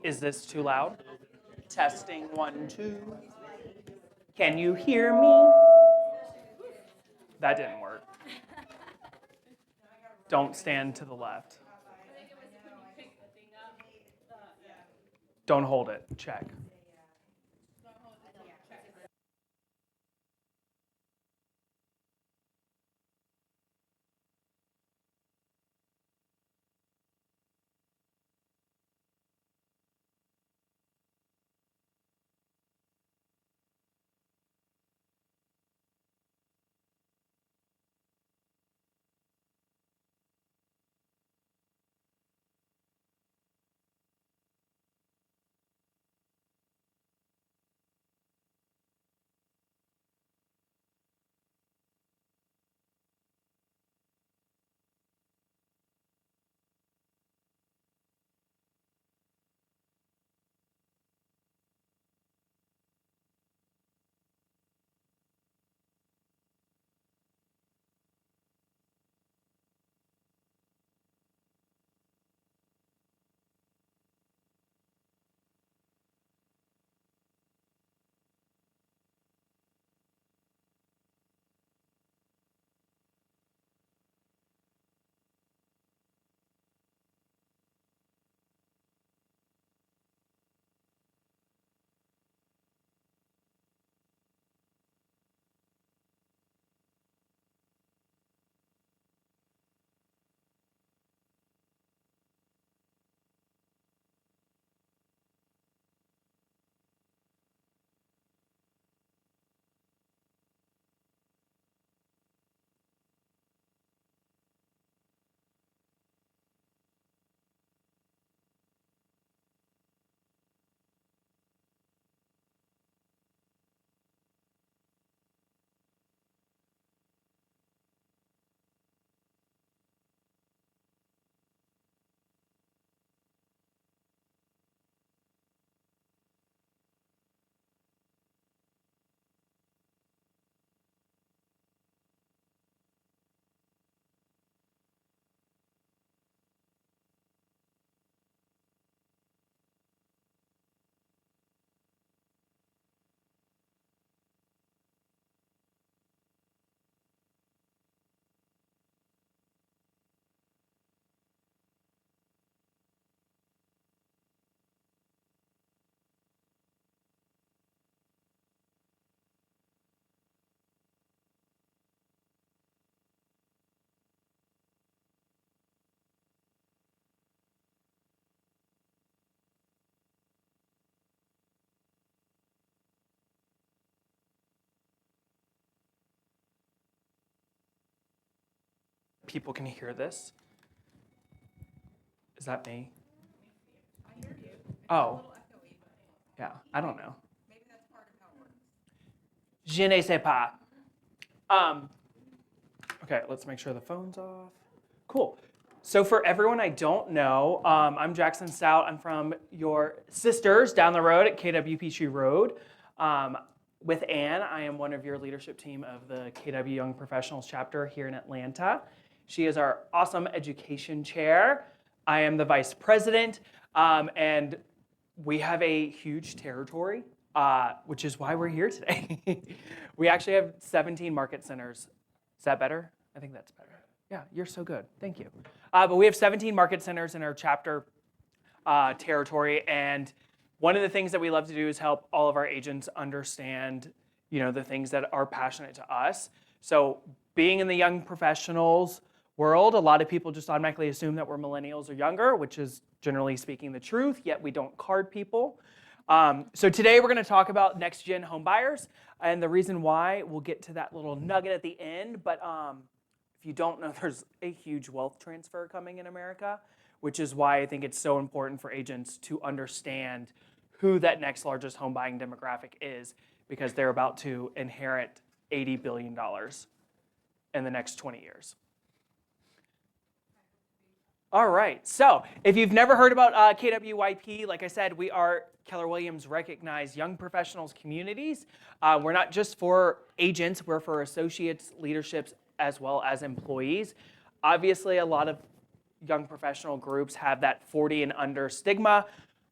Is this too loud? Testing 1, 2. Can you hear me? That didn't work. Don't stand to the left. Don't hold it. Check. People can hear this. Is that me? Oh. Yeah, I don't know. Je ne sais pas. Okay, let's make sure the phone's off. Cool. So for everyone I don't know, I'm Jackson Stout. I'm from your sisters down the road at KW Peachtree Road. With Ann, I am one of your leadership team of the KW Young Professionals chapter here in Atlanta. She is our awesome education chair. I am the vice president, and we have a huge territory, which is why we're here today. We actually have 17 market centers. Is that better? I think that's better. Yeah, you're so good. Thank you. But we have 17 market centers in our chapter territory, and one of the things that we love to do is help all of our agents understand, the things that are passionate to us. So being in the young professionals world, a lot of people just automatically assume that we're millennials or younger, which is generally speaking the truth, yet we don't card people. So today we're going to talk about next-gen home buyers, and the reason why, we'll get to that little nugget at the end, but if you don't know, there's a huge wealth transfer coming in America, which is why I think it's so important for agents to understand who that next largest home buying demographic is, because they're about to inherit $80 billion in the next 20 years. All right, so if you've never heard about KWYP, like I said, we are Keller Williams recognized young professionals communities. We're not just for agents, we're for associates, leaderships, as well as employees. Obviously, a lot of young professional groups have that 40 and under stigma.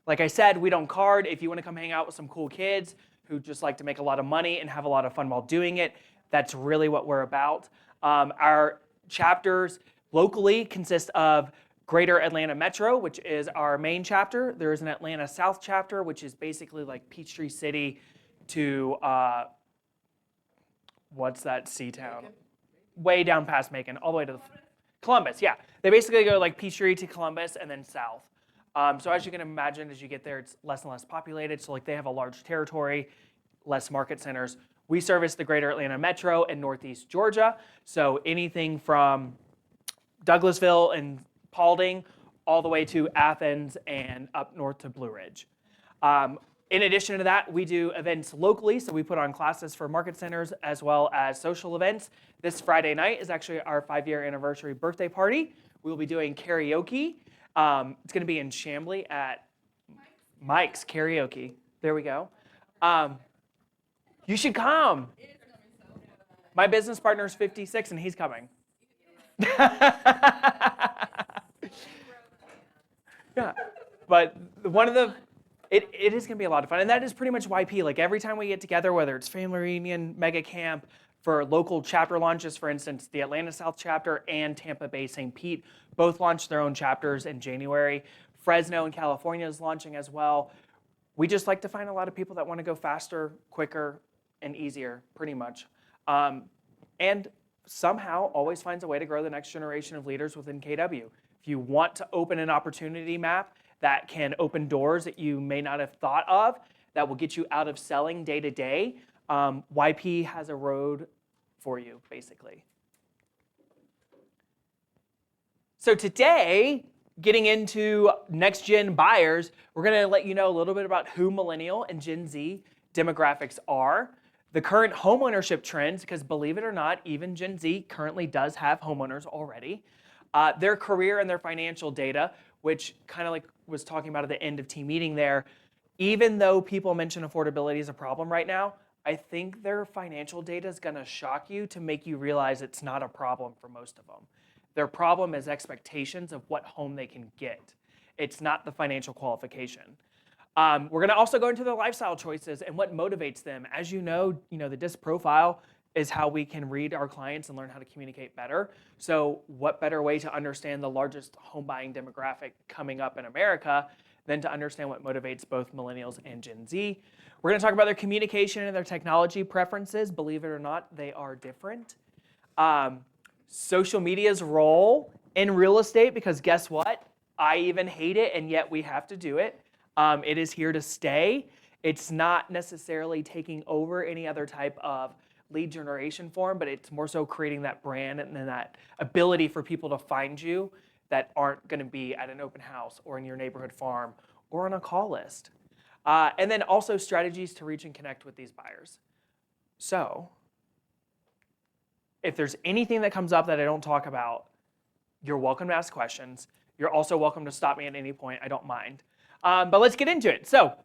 Like I said, we don't card. If you want to come hang out with some cool kids who just like to make a lot of money and have a lot of fun while doing it, that's really what we're about. Our chapters locally consist of Greater Atlanta Metro, which is our main chapter. There is an Atlanta South chapter, which is basically like Peachtree City to, what's that C-town? Way down past Macon, all the way to Columbus, yeah. They basically go like Peachtree to Columbus and then south. So as you can imagine, as you get there, it's less and less populated. So like they have a large territory, less market centers. We service the Greater Atlanta Metro and Northeast Georgia. So anything from Douglasville and Paulding all the way to Athens and up north to Blue Ridge. In addition to that, we do events locally. So we put on classes for market centers as well as social events. This Friday night is actually our 5-year anniversary birthday party. We will be doing karaoke. It's going to be in Chamblee at Mike's Karaoke. There we go. You should come. My business partner is 56 and he's coming. Yeah, but it is going to be a lot of fun, and that is pretty much YP. Like every time we get together, whether it's family reunion, mega camp, for local chapter launches, for instance, the Atlanta South chapter and Tampa Bay St. Pete both launched their own chapters in January. Fresno in California is launching as well. We just like to find a lot of people that want to go faster, quicker, and easier, pretty much. And somehow always finds a way to grow the next generation of leaders within KW. If you want to open an opportunity map that can open doors that you may not have thought of, that will get you out of selling day to day, YP has a road for you, basically. So today, getting into next gen buyers, we're going to let you know a little bit about who Millennial and Gen Z demographics are, the current homeownership trends, because believe it or not, even Gen Z currently does have homeowners already, their career and their financial data, which kind of like was talking about at the end of team meeting there. Even though people mention affordability is a problem right now, I think their financial data is going to shock you to make you realize it's not a problem for most of them. Their problem is expectations of what home they can get. It's not the financial qualification. We're going to also go into their lifestyle choices and what motivates them. As you know, the DISC profile is how we can read our clients and learn how to communicate better. So what better way to understand the largest home buying demographic coming up in America than to understand what motivates both millennials and Gen Z. We're going to talk about their communication and their technology preferences. Believe it or not, they are different. Social media's role in real estate, because guess what? I even hate it, and yet we have to do it. It is here to stay. It's not necessarily taking over any other type of lead generation form, but it's more so creating that brand and then that ability for people to find you that aren't going to be at an open house or in your neighborhood farm or on a call list. And then also strategies to reach and connect with these buyers. So if there's anything that comes up that I don't talk about, you're welcome to ask questions. You're also welcome to stop me at any point. I don't mind. But let's get into it. So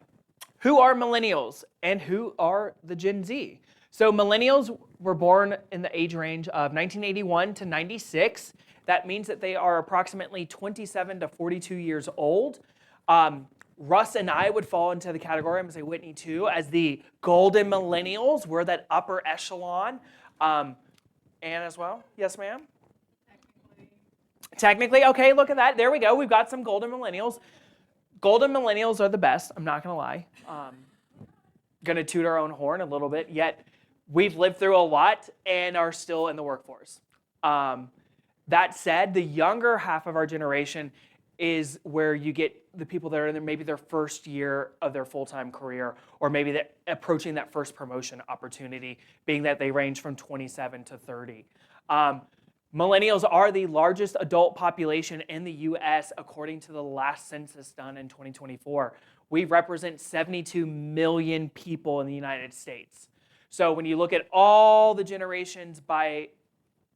who are millennials and who are the Gen Z? So millennials were born in the age range of 1981 to 96. That means that they are approximately 27 to 42 years old. Russ and I would fall into the category, I'm going to say Whitney too, as the golden millennials. We're that upper echelon. Anne as well? Yes, ma'am? Technically, okay, look at that. There we go. We've got some golden millennials. Golden millennials are the best, I'm not going to lie. Going to toot our own horn a little bit, yet we've lived through a lot and are still in the workforce. That said, the younger half of our generation is where you get the people that are in maybe their first year of their full-time career, or maybe they're approaching that first promotion opportunity, being that they range from 27 to 30. Millennials are the largest adult population in the U.S. according to the last census done in 2024. We represent 72 million people in the United States. So when you look at all the generations by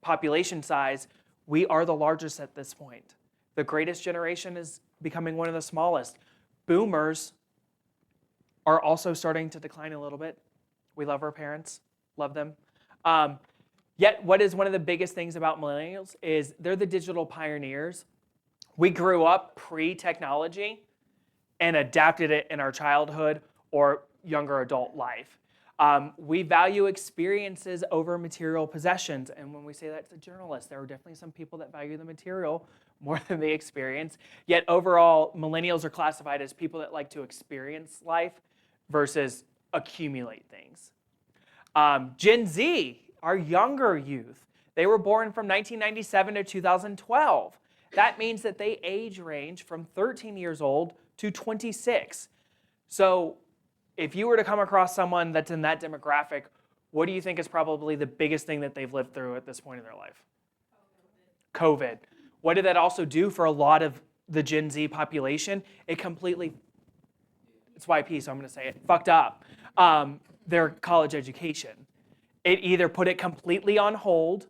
population size, we are the largest at this point. The greatest generation is becoming one of the smallest. Boomers are also starting to decline a little bit. We love our parents, love them. Yet what is one of the biggest things about millennials is they're the digital pioneers. We grew up pre-technology, and adapted it in our childhood or younger adult life. We value experiences over material possessions. And when we say that to journalists, there are definitely some people that value the material more than the experience. Yet overall, millennials are classified as people that like to experience life versus accumulate things. Gen Z, our younger youth, they were born from 1997 to 2012. That means that they age range from 13 years old to 26. So if you were to come across someone that's in that demographic, what do you think is probably the biggest thing that they've lived through at this point in their life? COVID. What did that also do for a lot of the Gen Z population? It completely, it's YP, so I'm going to say it, fucked up their college education. It either put it completely on hold,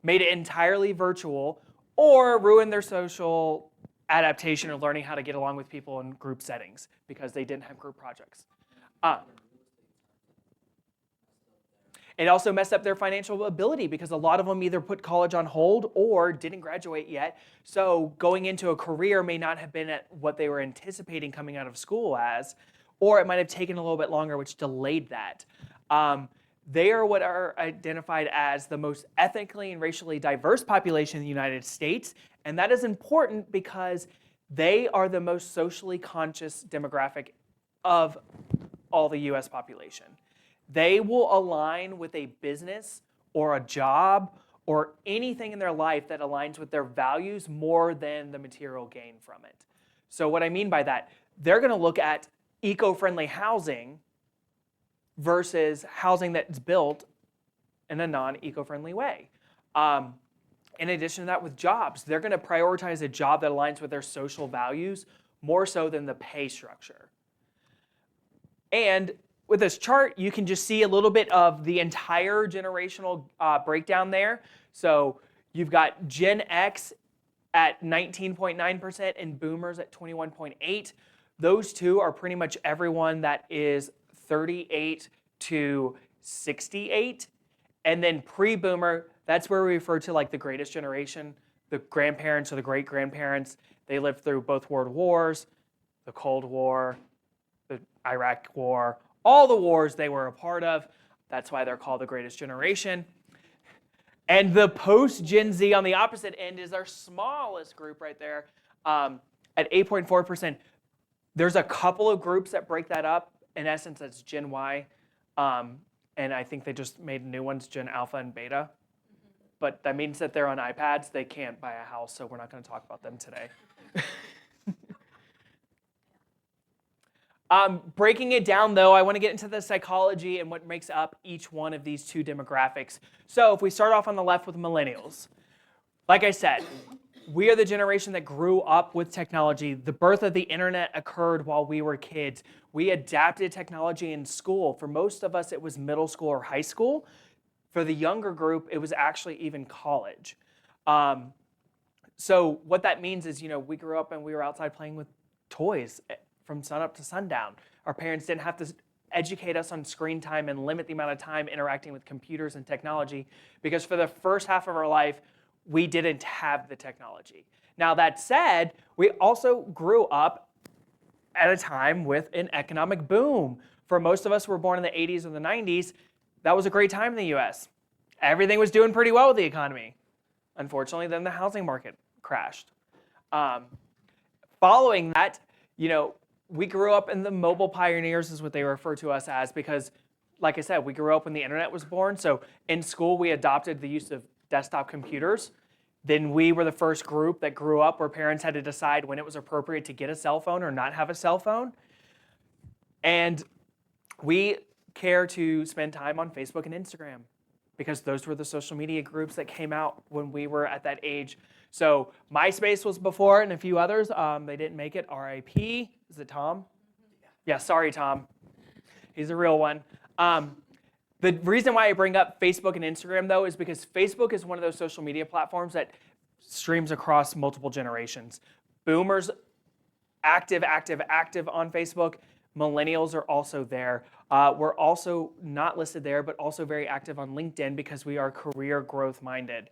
made it entirely virtual, or ruined their social adaptation or learning how to get along with people in group settings because they didn't have group projects. It also messed up their financial ability because a lot of them either put college on hold or didn't graduate yet. So going into a career may not have been at what they were anticipating coming out of school as, or it might have taken a little bit longer, which delayed that. They are what are identified as the most ethnically and racially diverse population in the United States. And that is important because they are the most socially conscious demographic of all the US population. They will align with a business or a job or anything in their life that aligns with their values more than the material gain from it. So what I mean by that, they're going to look at eco-friendly housing versus housing that's built in a non-eco-friendly way. In addition to that, with jobs, they're going to prioritize a job that aligns with their social values more so than the pay structure. And with this chart, you can just see a little bit of the entire generational breakdown there. So you've got Gen X at 19.9% and Boomers at 21.8%. Those two are pretty much everyone that is 38 to 68. And then pre-Boomer, that's where we refer to like the greatest generation, the grandparents or the great-grandparents. They lived through both world wars, the Cold War, the Iraq War, all the wars they were a part of. That's why they're called the greatest generation. And the post-Gen Z on the opposite end is our smallest group right there at 8.4%. There's a couple of groups that break that up. In essence, that's Gen Y. And I think they just made new ones, Gen Alpha and Beta. But that means that they're on iPads. They can't buy a house, so we're not going to talk about them today. Breaking it down, though, I want to get into the psychology and what makes up each one of these two demographics. So if we start off on the left with millennials, like I said, we are the generation that grew up with technology. The birth of the internet occurred while we were kids. We adapted technology in school. For most of us, it was middle school or high school. For the younger group, it was actually even college. So what that means is, we grew up and we were outside playing with toys from sunup to sundown. Our parents didn't have to educate us on screen time and limit the amount of time interacting with computers and technology because for the first half of our life, we didn't have the technology. Now that said, we also grew up at a time with an economic boom. For most of us who were born in the 80s or the 90s, that was a great time in the US. Everything was doing pretty well with the economy. Unfortunately, then the housing market crashed. Following that, we grew up in the mobile pioneers is what they refer to us as because, like I said, we grew up when the internet was born. So in school, we adopted the use of desktop computers. Then we were the first group that grew up where parents had to decide when it was appropriate to get a cell phone or not have a cell phone. And we care to spend time on Facebook and Instagram because those were the social media groups that came out when we were at that age. So MySpace was before and a few others. They didn't make it. RIP. Is it Tom? Yeah, sorry, Tom. He's a real one. The reason why I bring up Facebook and Instagram, though, is because Facebook is one of those social media platforms that streams across multiple generations. Boomers, active on Facebook. Millennials are also there. We're also not listed there, but also very active on LinkedIn because we are career growth minded.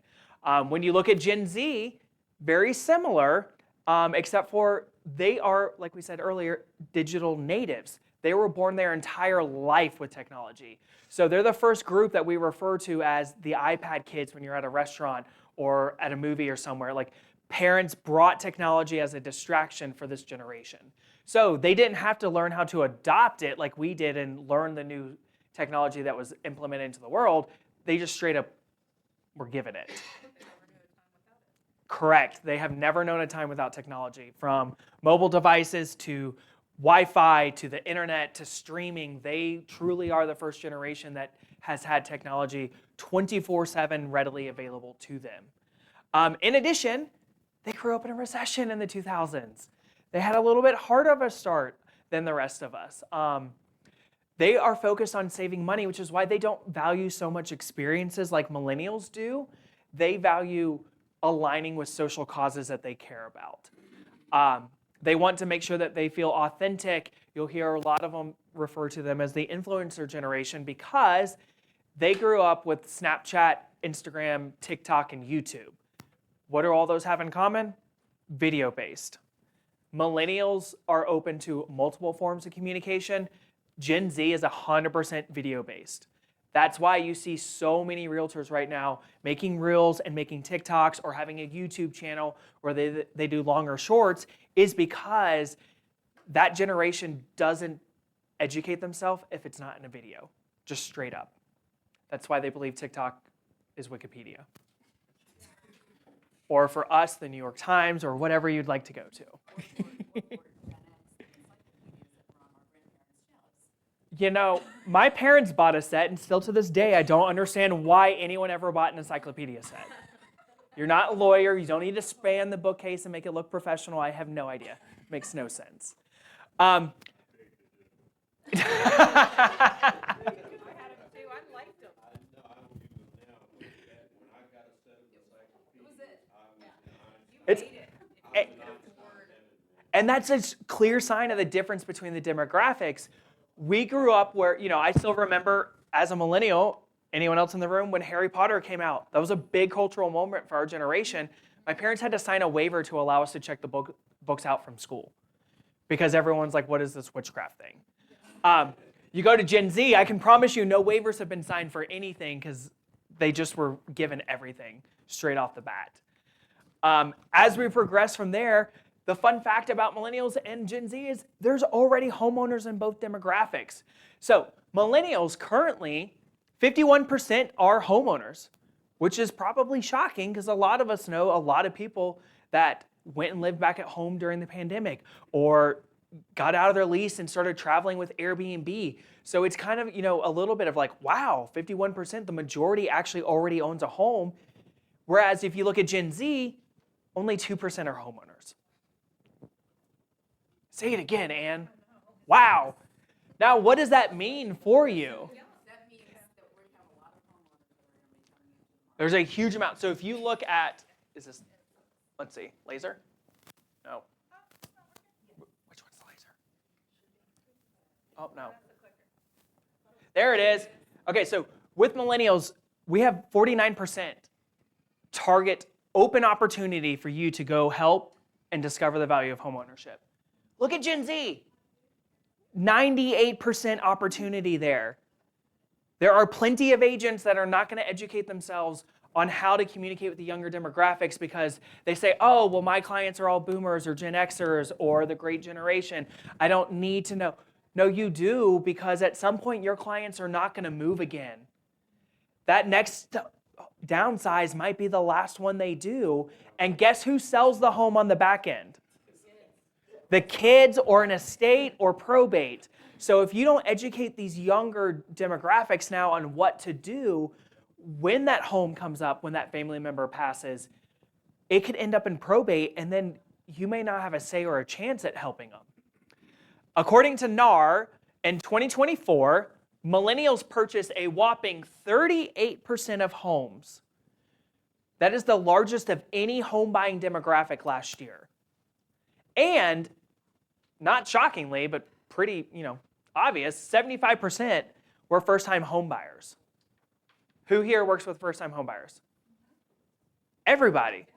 When you look at Gen Z, very similar, except for they are, like we said earlier, digital natives. They were born their entire life with technology. So they're the first group that we refer to as the iPad kids when you're at a restaurant or at a movie or somewhere. Like parents brought technology as a distraction for this generation. So they didn't have to learn how to adopt it like we did and learn the new technology that was implemented into the world. They just straight up were given it. Correct. They have never known a time without technology. From mobile devices to Wi-Fi to the internet to streaming, they truly are the first generation that has had technology 24/7 readily available to them. In addition, they grew up in a recession in the 2000s. They had a little bit harder of a start than the rest of us. They are focused on saving money, which is why they don't value so much experiences like millennials do. They value aligning with social causes that they care about. They want to make sure that they feel authentic. You'll hear a lot of them refer to them as the influencer generation because they grew up with Snapchat, Instagram, TikTok, and YouTube. What do all those have in common? Video-based. Millennials are open to multiple forms of communication. Gen Z is 100% video-based. That's why you see so many realtors right now making reels and making TikToks or having a YouTube channel where they do longer shorts, is because that generation doesn't educate themselves if it's not in a video, just straight up. That's why they believe TikTok is Wikipedia. Or for us, the New York Times or whatever you'd like to go to. You know, my parents bought a set, and still to this day, I don't understand why anyone ever bought an encyclopedia set. You're not a lawyer. You don't need to span the bookcase and make it look professional. I have no idea. It makes no sense. And that's a clear sign of the difference between the demographics. We grew up where, I still remember as a millennial, anyone else in the room, when Harry Potter came out. That was a big cultural moment for our generation. My parents had to sign a waiver to allow us to check the books out from school because everyone's like, what is this witchcraft thing? You go to Gen Z, I can promise you no waivers have been signed for anything because they just were given everything straight off the bat. As we progress from there, the fun fact about millennials and Gen Z is there's already homeowners in both demographics. So millennials currently, 51% are homeowners, which is probably shocking because a lot of us know a lot of people that went and lived back at home during the pandemic or got out of their lease and started traveling with Airbnb. So it's kind of, a little bit of like, wow, 51%, the majority actually already owns a home. Whereas if you look at Gen Z, only 2% are homeowners. Say it again, Anne. Wow. Now, what does that mean for you? There's a huge amount. So if you look at, let's see, laser? No. Which one's the laser? Oh, no. There it is. Okay, so with millennials, we have 49% target open opportunity for you to go help and discover the value of homeownership. Look at Gen Z. 98% opportunity there. There are plenty of agents that are not going to educate themselves on how to communicate with the younger demographics because they say, oh, well, my clients are all boomers or Gen Xers or the great generation. I don't need to know. No, you do, because at some point your clients are not going to move again. That next downsize might be the last one they do. And guess who sells the home on the back end? The kids or an estate or probate. So if you don't educate these younger demographics now on what to do when that home comes up, when that family member passes, it could end up in probate and then you may not have a say or a chance at helping them. According to NAR, in 2024, millennials purchased a whopping 38% of homes. That is the largest of any home buying demographic last year. And not shockingly, but pretty, obvious, 75% were first-time home buyers. Who here works with first-time home buyers? Everybody.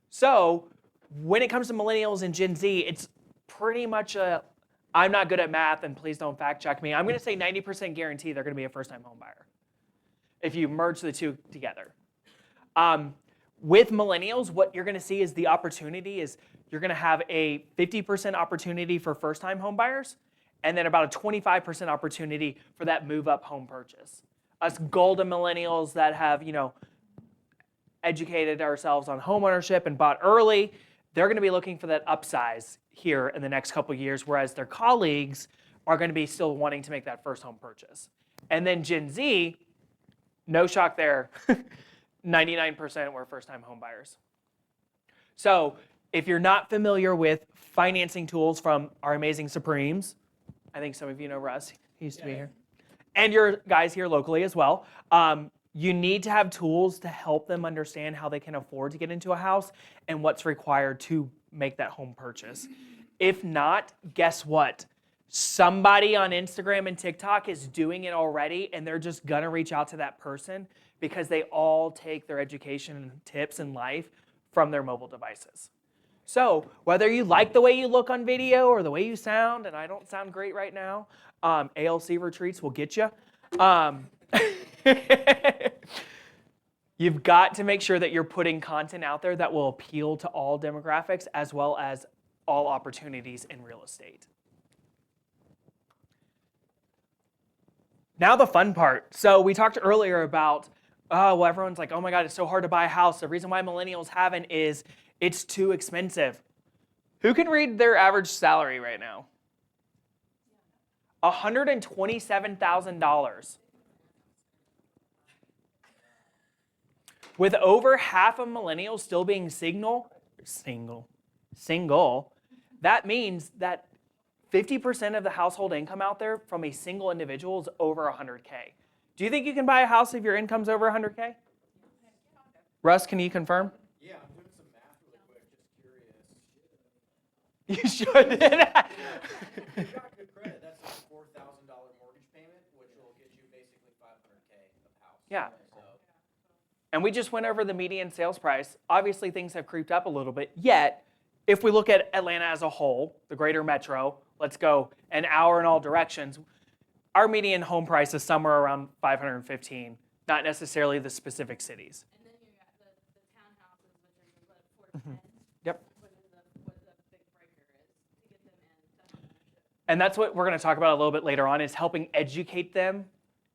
So When it comes to millennials and Gen Z, it's pretty much I'm not good at math, and please don't fact check me. I'm going to say 90% guarantee they're going to be a first-time home buyer if you merge the two together. With millennials, what you're going to see is the opportunity is you're going to have a 50% opportunity for first-time home buyers, and then about a 25% opportunity for that move-up home purchase. Us golden millennials that have, educated ourselves on homeownership and bought early, they're going to be looking for that upsize here in the next couple of years, whereas their colleagues are going to be still wanting to make that first home purchase. And then Gen Z, no shock there, 99% were first-time home buyers. So if you're not familiar with financing tools from our amazing Supremes, I think some of you know Russ, he used to be here, and your guys here locally as well, you need to have tools to help them understand how they can afford to get into a house and what's required to make that home purchase. If not, guess what? Somebody on Instagram and TikTok is doing it already, and they're just gonna reach out to that person because they all take their education and tips in life from their mobile devices. So whether you like the way you look on video or the way you sound, and I don't sound great right now, ALC retreats will get you. You've got to make sure that you're putting content out there that will appeal to all demographics as well as all opportunities in real estate. Now the fun part. So we talked earlier about, everyone's like, oh my God, it's so hard to buy a house. The reason why millennials haven't is it's too expensive. Who can read their average salary right now? $127,000. With over half of millennials still being single, that means that 50% of the household income out there from a single individual is over 100K. Do you think you can buy a house if your income's over 100K? Russ, can you confirm? Yeah, I'm doing some math really quick, just curious. You should. You've got good credit. That's a $4,000 mortgage payment, which will get you basically $500K of house. Yeah. And we just went over the median sales price. Obviously, things have creeped up a little bit. Yet, if we look at Atlanta as a whole, the greater metro, let's go an hour in all directions, our median home price is somewhere around $515, not necessarily the specific cities. And then you got the townhouses, which are your 4 to 10. Yep. What the big breaker is to get them into homeownership. And that's what we're going to talk about a little bit later on, is helping educate them.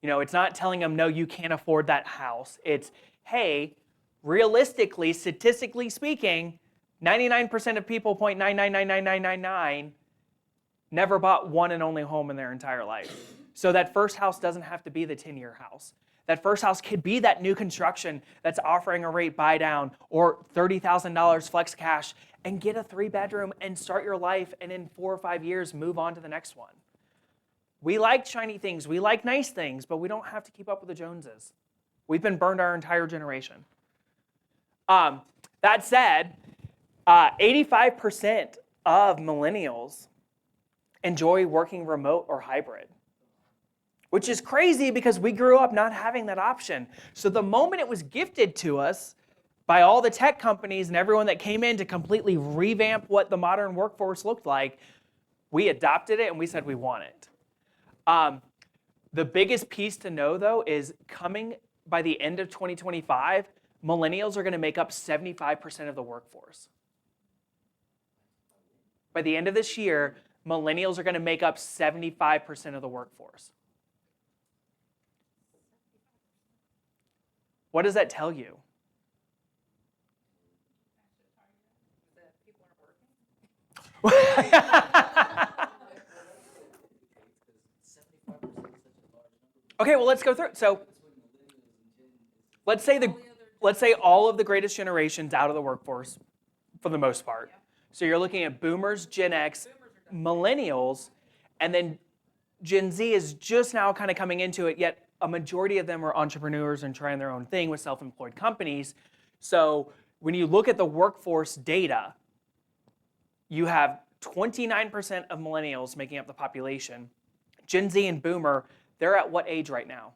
It's not telling them, no, you can't afford that house. It's, hey, realistically, statistically speaking, 99% of people, 0.9999999, never bought one and only home in their entire life. So that first house doesn't have to be the 10-year house. That first house could be that new construction that's offering a rate buy down or $30,000 flex cash, and get a 3-bedroom and start your life, and in 4 or 5 years, move on to the next one. We like shiny things, we like nice things, but we don't have to keep up with the Joneses. We've been burned our entire generation. That said, 85% of millennials enjoy working remote or hybrid, which is crazy because we grew up not having that option. So the moment it was gifted to us by all the tech companies and everyone that came in to completely revamp what the modern workforce looked like, we adopted it and we said we want it. The biggest piece to know, though, is coming by the end of 2025, millennials are going to make up 75% of the workforce. By the end of this year, millennials are going to make up 75% of the workforce. What does that tell you? That people aren't working. Okay, well, let's go through it. So let's say all of the greatest generations out of the workforce for the most part. So you're looking at boomers, Gen X, millennials, and then Gen Z is just now kind of coming into it, yet a majority of them are entrepreneurs and trying their own thing with self-employed companies. So when you look at the workforce data, you have 29% of millennials making up the population. Gen Z and boomer, they're at what age right now?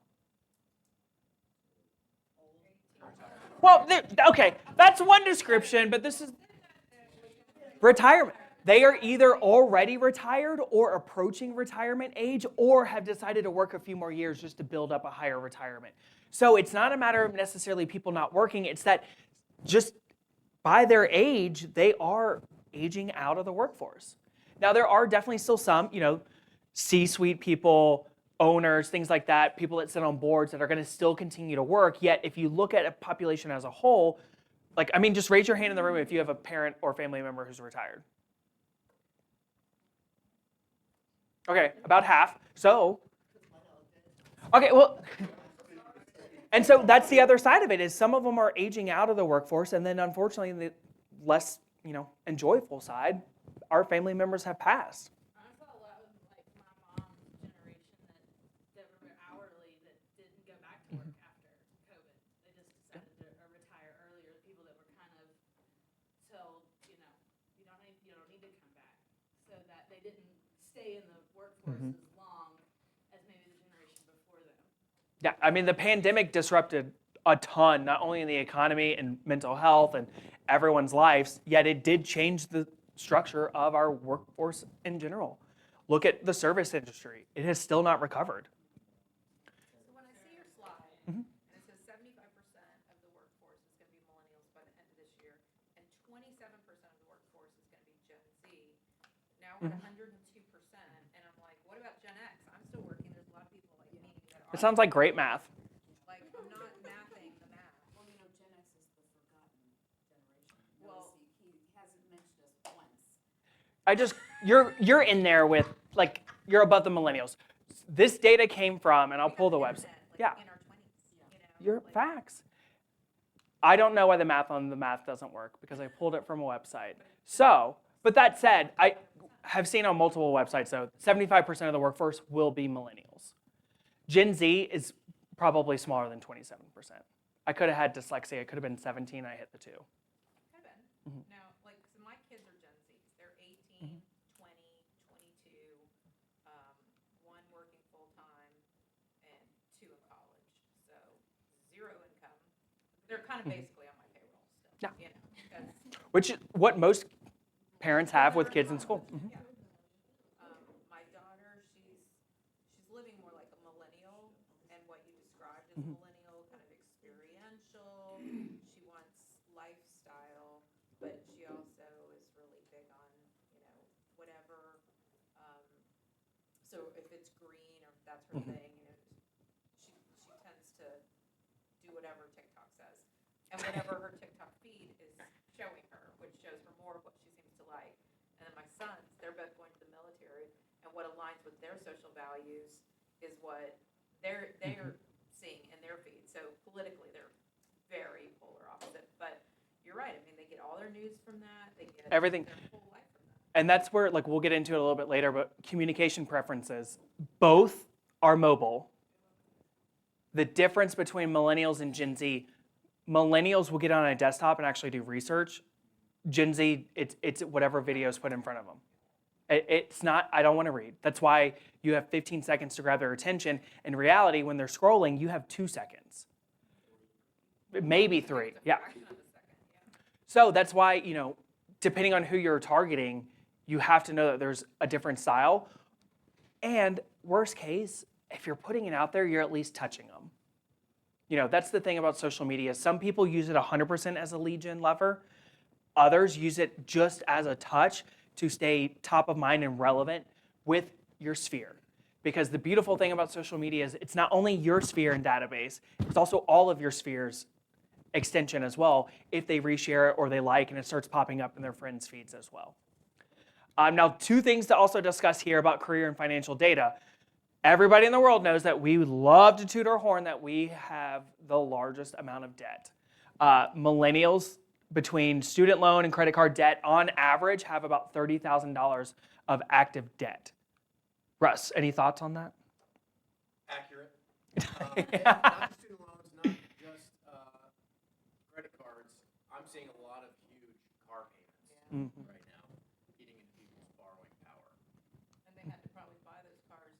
Well, okay, that's one description, but this is... Retirement. They are either already retired or approaching retirement age or have decided to work a few more years just to build up a higher retirement. So it's not a matter of necessarily people not working, it's that just by their age, they are aging out of the workforce. Now, there are definitely still some, C-suite people, owners, things like that, people that sit on boards that are going to still continue to work. Yet, if you look at a population as a whole, just raise your hand in the room if you have a parent or family member who's retired. Okay, about half. So, okay, well, and so that's the other side of it is some of them are aging out of the workforce, and then unfortunately, the less, enjoyable side, our family members have passed. I saw a lot of like my mom's generation that were hourly that didn't go back to work after COVID. They just decided to retire earlier. The people that were kind of told, you don't need to come back, so that they didn't stay in the workforce as long as maybe the generation before them. Yeah, I mean, the pandemic disrupted a ton, not only in the economy and mental health and everyone's lives, yet it did change the structure of our workforce in general. Look at the service industry. It has still not recovered. So when I see your slide, and it says 75% of the workforce is going to be millennials by the end of this year, and 27% of the workforce is going to be Gen Z. Now we're at 102%, and I'm like, what about Gen X? I'm still working. There's a lot of people like me that are. It sounds like great math. Like, I'm not mathing the math. Well, Gen X is the forgotten generation. Well, he hasn't mentioned us once. You're in there with, you're above the millennials. This data came from, and I'll pull the website. Yeah. In our 20s, Your facts. I don't know why the math on the math doesn't work because I pulled it from a website. So, but that said, I have seen on multiple websites, though, 75% of the workforce will be millennials. Gen Z is probably smaller than 27%. I could have had dyslexia. It could have been 17. I hit the 2. Could have been. Now, so my kids are Gen Zs. They're 18, 20, 22, one working full-time, and 2 in college. So 0 income. They're kind of basically on my payroll still. Yeah. 'Cause Which is what most parents have with kids in school. Yeah. My daughter, she's living more like a millennial, and what you described as millennial, kind of experiential. She wants lifestyle, but she also is really big on, whatever. So if it's green or if that's her thing, she tends to do whatever TikTok says, and whatever her TikTok feed is showing her, which shows her more of what she seems to like. And then my sons, they're both going to the military, and what aligns with their social values is what they're seeing in their feed. So politically, they're very polar opposite. But you're right. I mean, they get all their news from that. They get Everything. their whole life from that. And that's where, we'll get into it a little bit later, but communication preferences, both are mobile. The difference between millennials and Gen Z, millennials will get on a desktop and actually do research. Gen Z, it's whatever video is put in front of them. It's not, I don't want to read. That's why you have 15 seconds to grab their attention. In reality, when they're scrolling, you have 2 seconds. Maybe 3, yeah. Fraction of a second, yeah. So that's why, depending on who you're targeting, you have to know that there's a different style. And worst case, if you're putting it out there, you're at least touching them. That's the thing about social media. Some people use it 100% as a lead gen lever. Others use it just as a touch to stay top of mind and relevant with your sphere. Because the beautiful thing about social media is it's not only your sphere and database, it's also all of your spheres extension as well if they reshare it or they like and it starts popping up in their friends' feeds as well. Now, 2 things to also discuss here about career and financial data. Everybody in the world knows that we love to toot our horn that we have the largest amount of debt. Millennials, between student loan and credit card debt, on average, have about $30,000 of active debt. Russ, any thoughts on that? Accurate. Not just student loans, not just credit cards. I'm seeing a lot of huge car payments right now, eating into people's borrowing power. And they had to probably buy those cars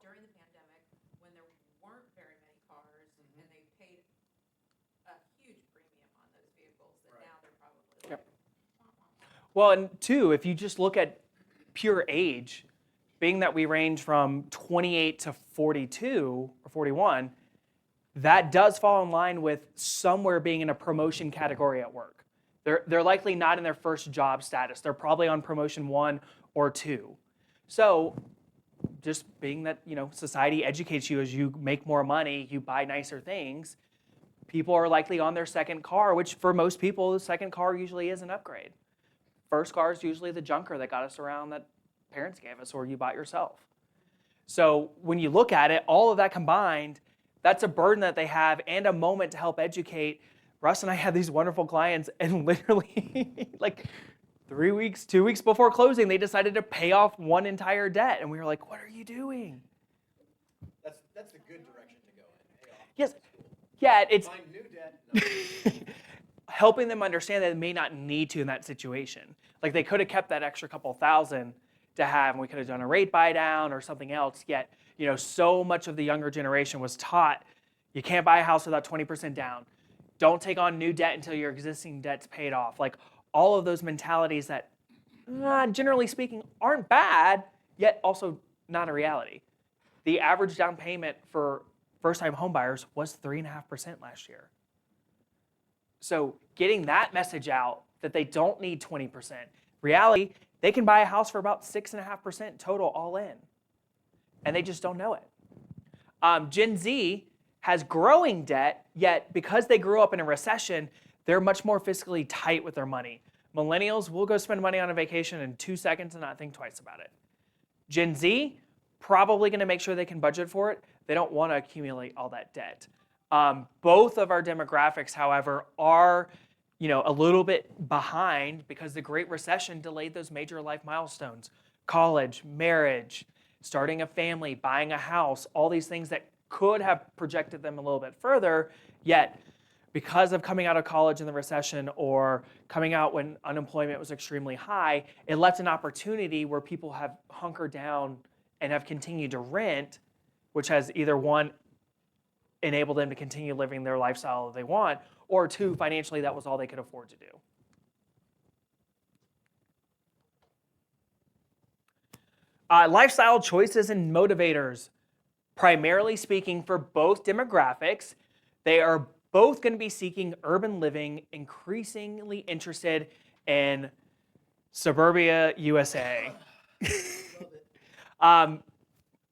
during the pandemic when there weren't very many cars, and they paid a huge premium on those vehicles that Right. now they're probably Yep. like, wah, wah, wah. Well, and two, if you just look at pure age, being that we range from 28 to 42 or 41, that does fall in line with somewhere being in a promotion category at work. They're likely not in their first job status. They're probably on promotion 1 or 2. So just being that, society educates you as you make more money, you buy nicer things, people are likely on their second car, which for most people, the second car usually is an upgrade. First car is usually the junker that got us around that parents gave us or you bought yourself. So when you look at it, all of that combined, that's a burden that they have and a moment to help educate. Russ and I had these wonderful clients, and literally like 3 weeks, 2 weeks before closing, they decided to pay off one entire debt. And we were like, what are you doing? That's a good direction to go in. Pay off. Yes. Yeah, it's Find new debt. No. helping them understand that they may not need to in that situation. Like they could have kept that extra couple thousand to have, and we could have done a rate buy down or something else. Yet, so much of the younger generation was taught you can't buy a house without 20% down. Don't take on new debt until your existing debt's paid off. Like all of those mentalities that, generally speaking, aren't bad, yet also not a reality. The average down payment for first-time homebuyers was 3.5% last year. So getting that message out that they don't need 20%. Reality, they can buy a house for about 6.5% total all in. And they just don't know it. Gen Z has growing debt, yet because they grew up in a recession, they're much more fiscally tight with their money. Millennials will go spend money on a vacation in 2 seconds and not think twice about it. Gen Z, probably going to make sure they can budget for it. They don't want to accumulate all that debt. Both of our demographics, however, are a little bit behind because the Great Recession delayed those major life milestones. College, marriage, starting a family, buying a house, all these things that could have projected them a little bit further, yet because of coming out of college in the recession or coming out when unemployment was extremely high, it left an opportunity where people have hunkered down and have continued to rent, which has either one, enabled them to continue living their lifestyle that they want, or two, financially that was all they could afford to do. Lifestyle choices and motivators. Primarily speaking, for both demographics, they are both going to be seeking urban living, increasingly interested in suburbia USA.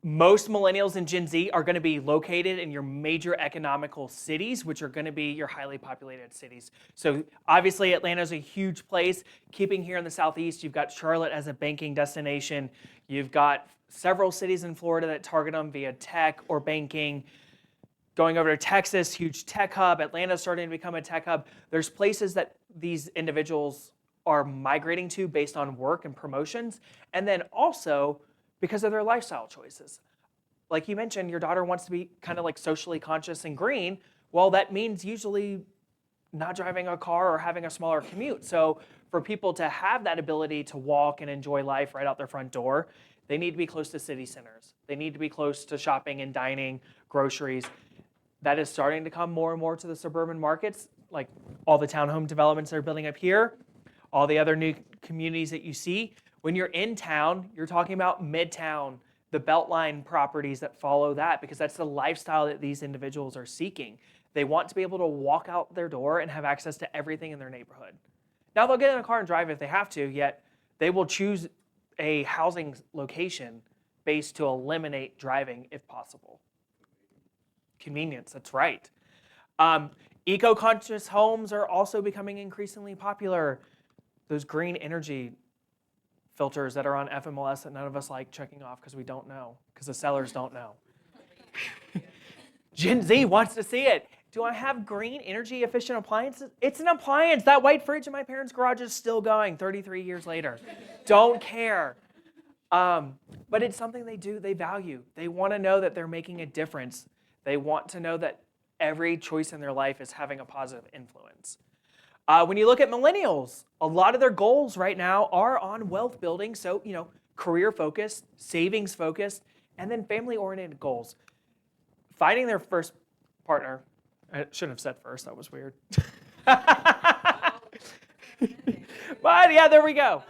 Most millennials and Gen Z are going to be located in your major economical cities, which are going to be your highly populated cities. So obviously Atlanta is a huge place. Keeping here in the Southeast, you've got Charlotte as a banking destination. You've got several cities in Florida that target them via tech or banking. Going over to Texas, huge tech hub. Atlanta's starting to become a tech hub. There's places that these individuals are migrating to based on work and promotions. And then also because of their lifestyle choices. Like you mentioned, your daughter wants to be kind of like socially conscious and green. Well, that means usually not driving a car or having a smaller commute. So for people to have that ability to walk and enjoy life right out their front door, they need to be close to city centers. They need to be close to shopping and dining, groceries. That is starting to come more and more to the suburban markets, like all the townhome developments they're building up here, all the other new communities that you see. When you're in town, you're talking about Midtown, the Beltline properties that follow that, because that's the lifestyle that these individuals are seeking. They want to be able to walk out their door and have access to everything in their neighborhood. Now they'll get in a car and drive if they have to, yet they will choose a housing location based to eliminate driving if possible. Convenience, that's right. Eco-conscious homes are also becoming increasingly popular. Those green energy filters that are on FMLS that none of us like checking off because we don't know, because the sellers don't know. Gen Z wants to see it. Do I have green energy efficient appliances? It's an appliance. That white fridge in my parents' garage is still going 33 years later. Don't care. But it's something they value. They want to know that they're making a difference. They want to know that every choice in their life is having a positive influence. When you look at millennials, a lot of their goals right now are on wealth building. So, career focused, savings focused, and then family oriented goals. Finding their first partner. I shouldn't have said first, that was weird. But yeah, there we go.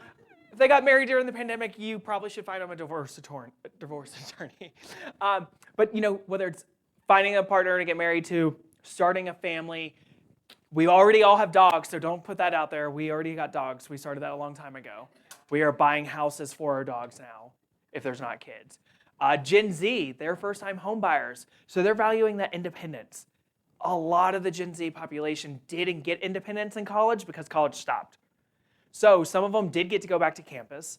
If they got married during the pandemic, you probably should find them a divorce attorney. But whether it's finding a partner to get married to, starting a family, we already all have dogs, so don't put that out there. We already got dogs. We started that a long time ago. We are buying houses for our dogs now, if there's not kids. Gen Z, they're first-time home buyers, so they're valuing that independence. A lot of the Gen Z population didn't get independence in college because college stopped. So some of them did get to go back to campus,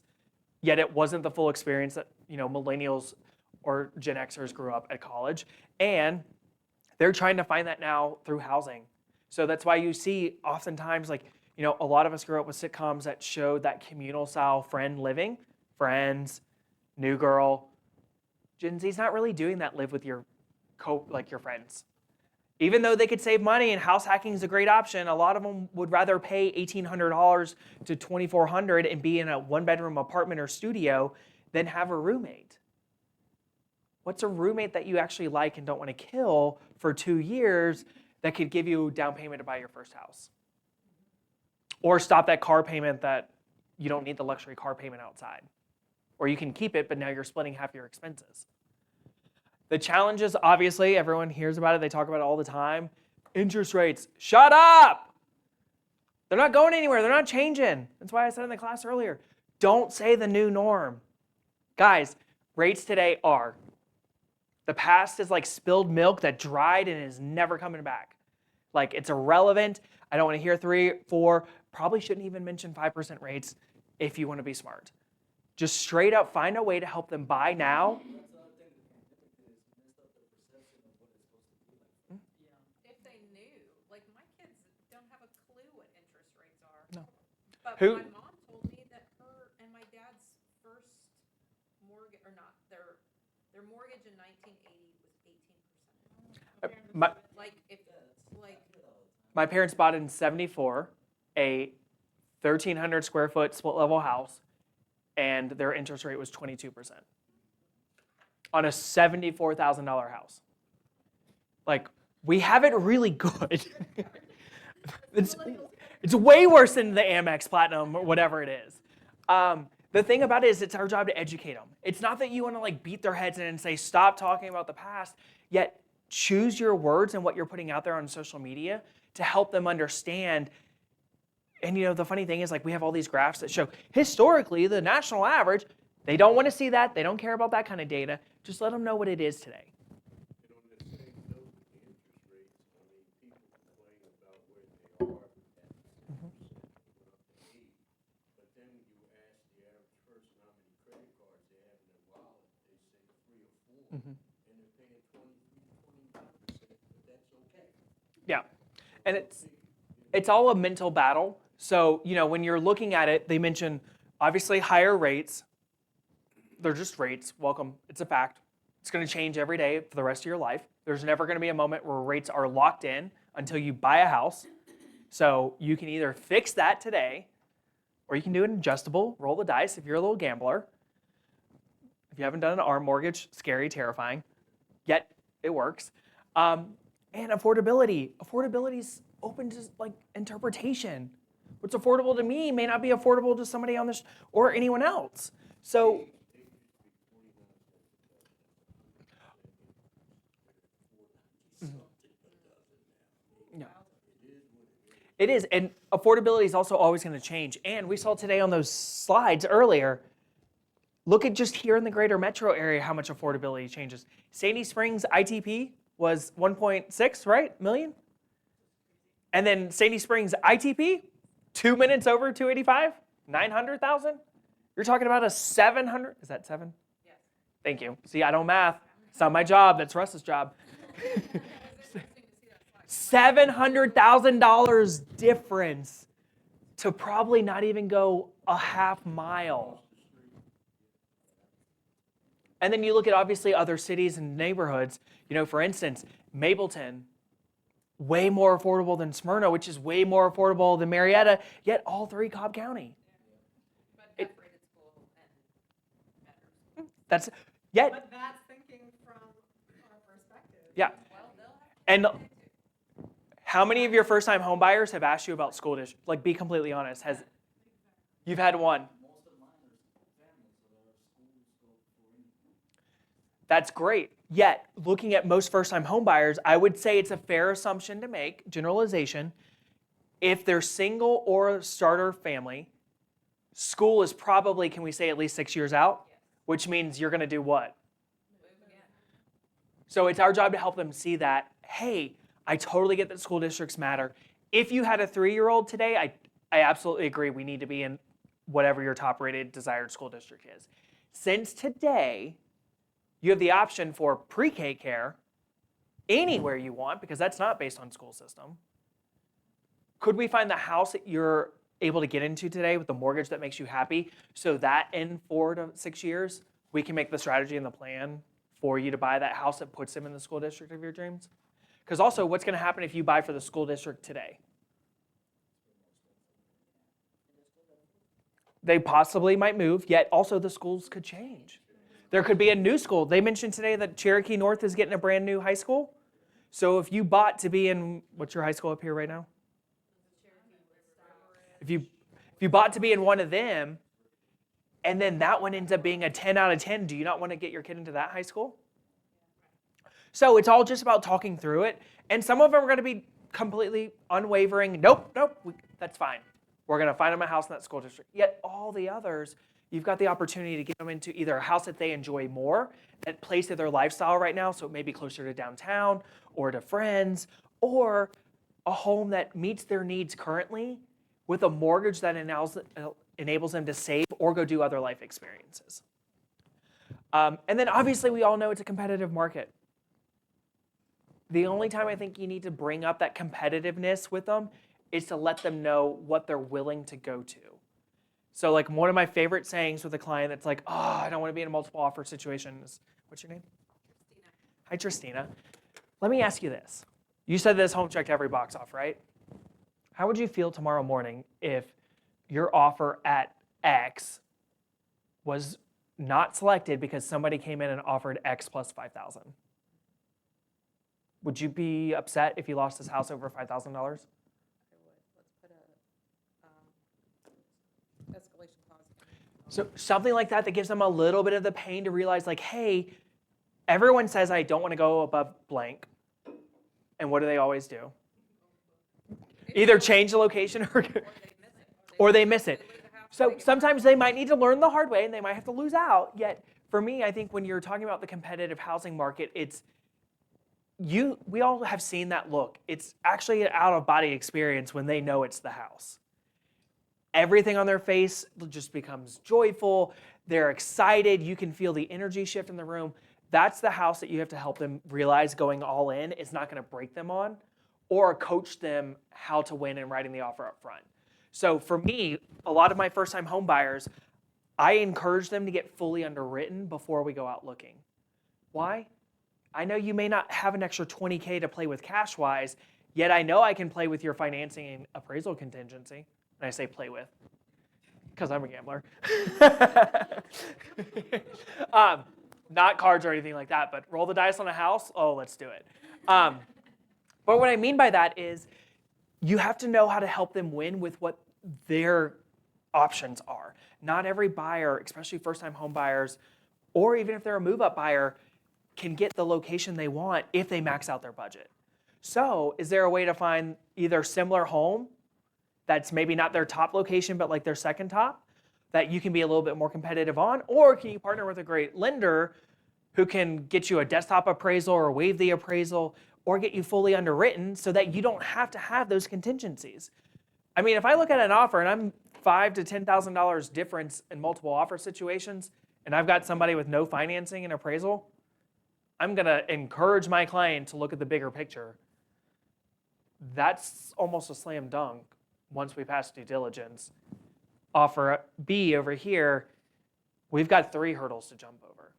yet it wasn't the full experience that millennials or Gen Xers grew up at college. And they're trying to find that now through housing. So that's why you see oftentimes a lot of us grew up with sitcoms that showed that communal style friend living, Friends, New Girl. Gen Z's not really doing that live with your your friends. Even though they could save money and house hacking is a great option, a lot of them would rather pay $1,800 to $2,400 and be in a one-bedroom apartment or studio than have a roommate. What's a roommate that you actually like and don't want to kill for 2 years that could give you a down payment to buy your first house? Or stop that car payment that you don't need the luxury car payment outside. Or you can keep it, but now you're splitting half your expenses. The challenges, obviously, everyone hears about it. They talk about it all the time. Interest rates. Shut up! They're not going anywhere. They're not changing. That's why I said in the class earlier, don't say the new norm. Guys, rates today are. The past is like spilled milk that dried and is never coming back. It's irrelevant. I don't want to hear 3, 4, probably shouldn't even mention 5% rates if you want to be smart. Just straight up find a way to help them buy now. If they knew, my kids don't have a clue what interest rates are. No. But Who- my mom told me that her and my dad's first mortgage, or not, their mortgage in 1980 was 18%. My parents bought in 74 a 1,300 square foot split level house, and their interest rate was 22% on a $74,000 house. We have it really good. It's way worse than the Amex Platinum or whatever it is. The thing about it is it's our job to educate them. It's not that you want to beat their heads in and say, stop talking about the past, yet choose your words and what you're putting out there on social media to help them understand. And the funny thing is we have all these graphs that show historically the national average. They don't want to see that. They don't care about that kind of data. Just let them know what it is today. Yeah, and it's all a mental battle. So, when you're looking at it, they mention obviously higher rates. They're just rates. Welcome. It's a fact. It's going to change every day for the rest of your life. There's never going to be a moment where rates are locked in until you buy a house. So you can either fix that today, or you can do an adjustable, roll the dice if you're a little gambler. If you haven't done an ARM mortgage, scary, terrifying, yet it works. And affordability. Affordability is open to interpretation. What's affordable to me may not be affordable to somebody on this or anyone else. So yeah. It is, and affordability is also always going to change. And we saw today on those slides earlier, look at just here in the greater metro area how much affordability changes. Sandy Springs ITP was 1.6, right, million? And then Sandy Springs ITP, 2 minutes over 285, 900,000? You're talking about a 700, is that 7? Yes. Thank you. See, I don't math. It's not my job, that's Russ's job. $700,000 difference to probably not even go a half mile. And then you look at obviously other cities and neighborhoods. For instance, Mapleton, way more affordable than Smyrna, which is way more affordable than Marietta, yet all 3 Cobb County. But F-rated school and better. But that's thinking from our perspective. Yeah. Well, they'll have And to. how many of your first-time home buyers have asked you about school district? Be completely honest. You've had one. Most of mine are families, so their schools go for anything. That's great. Yet, looking at most first-time home buyers, I would say it's a fair assumption to make, generalization. If they're single or a starter family, school is probably, can we say, at least 6 years out? Which means you're going to do what? Move again. So it's our job to help them see that, hey, I totally get that school districts matter. If you had a 3-year-old today, I absolutely agree. We need to be in whatever your top-rated desired school district is. Since today, you have the option for pre-K care anywhere you want, because that's not based on school system. Could we find the house that you're able to get into today with the mortgage that makes you happy, so that in 4 to 6 years, we can make the strategy and the plan for you to buy that house that puts them in the school district of your dreams? Because also, what's going to happen if you buy for the school district today? They possibly might move, yet also the schools could change. There could be a new school. They mentioned today that Cherokee North is getting a brand new high school. So if you bought to be in, what's your high school up here right now? If you bought to be in one of them, and then that one ends up being a 10 out of 10, do you not want to get your kid into that high school? So it's all just about talking through it. And some of them are going to be completely unwavering. Nope, that's fine. We're going to find them a house in that school district. Yet all the others, you've got the opportunity to get them into either a house that they enjoy more, that plays to their lifestyle right now, so it may be closer to downtown or to friends, or a home that meets their needs currently with a mortgage that enables them to save or go do other life experiences. And then obviously we all know it's a competitive market. The only time I think you need to bring up that competitiveness with them is to let them know what they're willing to go to. So like one of my favorite sayings with a client that's like, oh, I don't want to be in a multiple offer situation is, what's your name? Christina. Hi, Tristina. Let me ask you this. You said this home checked every box off, right? How would you feel tomorrow morning if your offer at X was not selected because somebody came in and offered X plus 5,000? Would you be upset if you lost this house over $5,000? I would. Let's put a escalation clause. So something like that gives them a little bit of the pain to realize like, hey, everyone says I don't want to go above blank. And what do they always do? Either change the location or they miss it. So sometimes they might need to learn the hard way and they might have to lose out. Yet for me, I think when you're talking about the competitive housing market, we all have seen that look. It's actually an out-of-body experience when they know it's the house. Everything on their face just becomes joyful. They're excited. You can feel the energy shift in the room. That's the house that you have to help them realize going all in is not going to break them on, or coach them how to win in writing the offer up front. So for me, a lot of my first-time home buyers, I encourage them to get fully underwritten before we go out looking. Why? I know you may not have an extra $20K to play with cash-wise, yet I know I can play with your financing and appraisal contingency. And I say play with, because I'm a gambler. Not cards or anything like that, but roll the dice on a house, oh, let's do it. But what I mean by that is you have to know how to help them win with what their options are. Not every buyer, especially first-time home buyers, or even if they're a move-up buyer, can get the location they want if they max out their budget. So is there a way to find either similar home that's maybe not their top location, but like their second top, that you can be a little bit more competitive on? Or can you partner with a great lender who can get you a desktop appraisal or waive the appraisal or get you fully underwritten so that you don't have to have those contingencies? I mean, if I look at an offer and I'm $5,000 to $10,000 difference in multiple offer situations, and I've got somebody with no financing and appraisal, I'm going to encourage my client to look at the bigger picture. That's almost a slam dunk once we pass due diligence. Offer B over here, we've got 3 hurdles to jump over.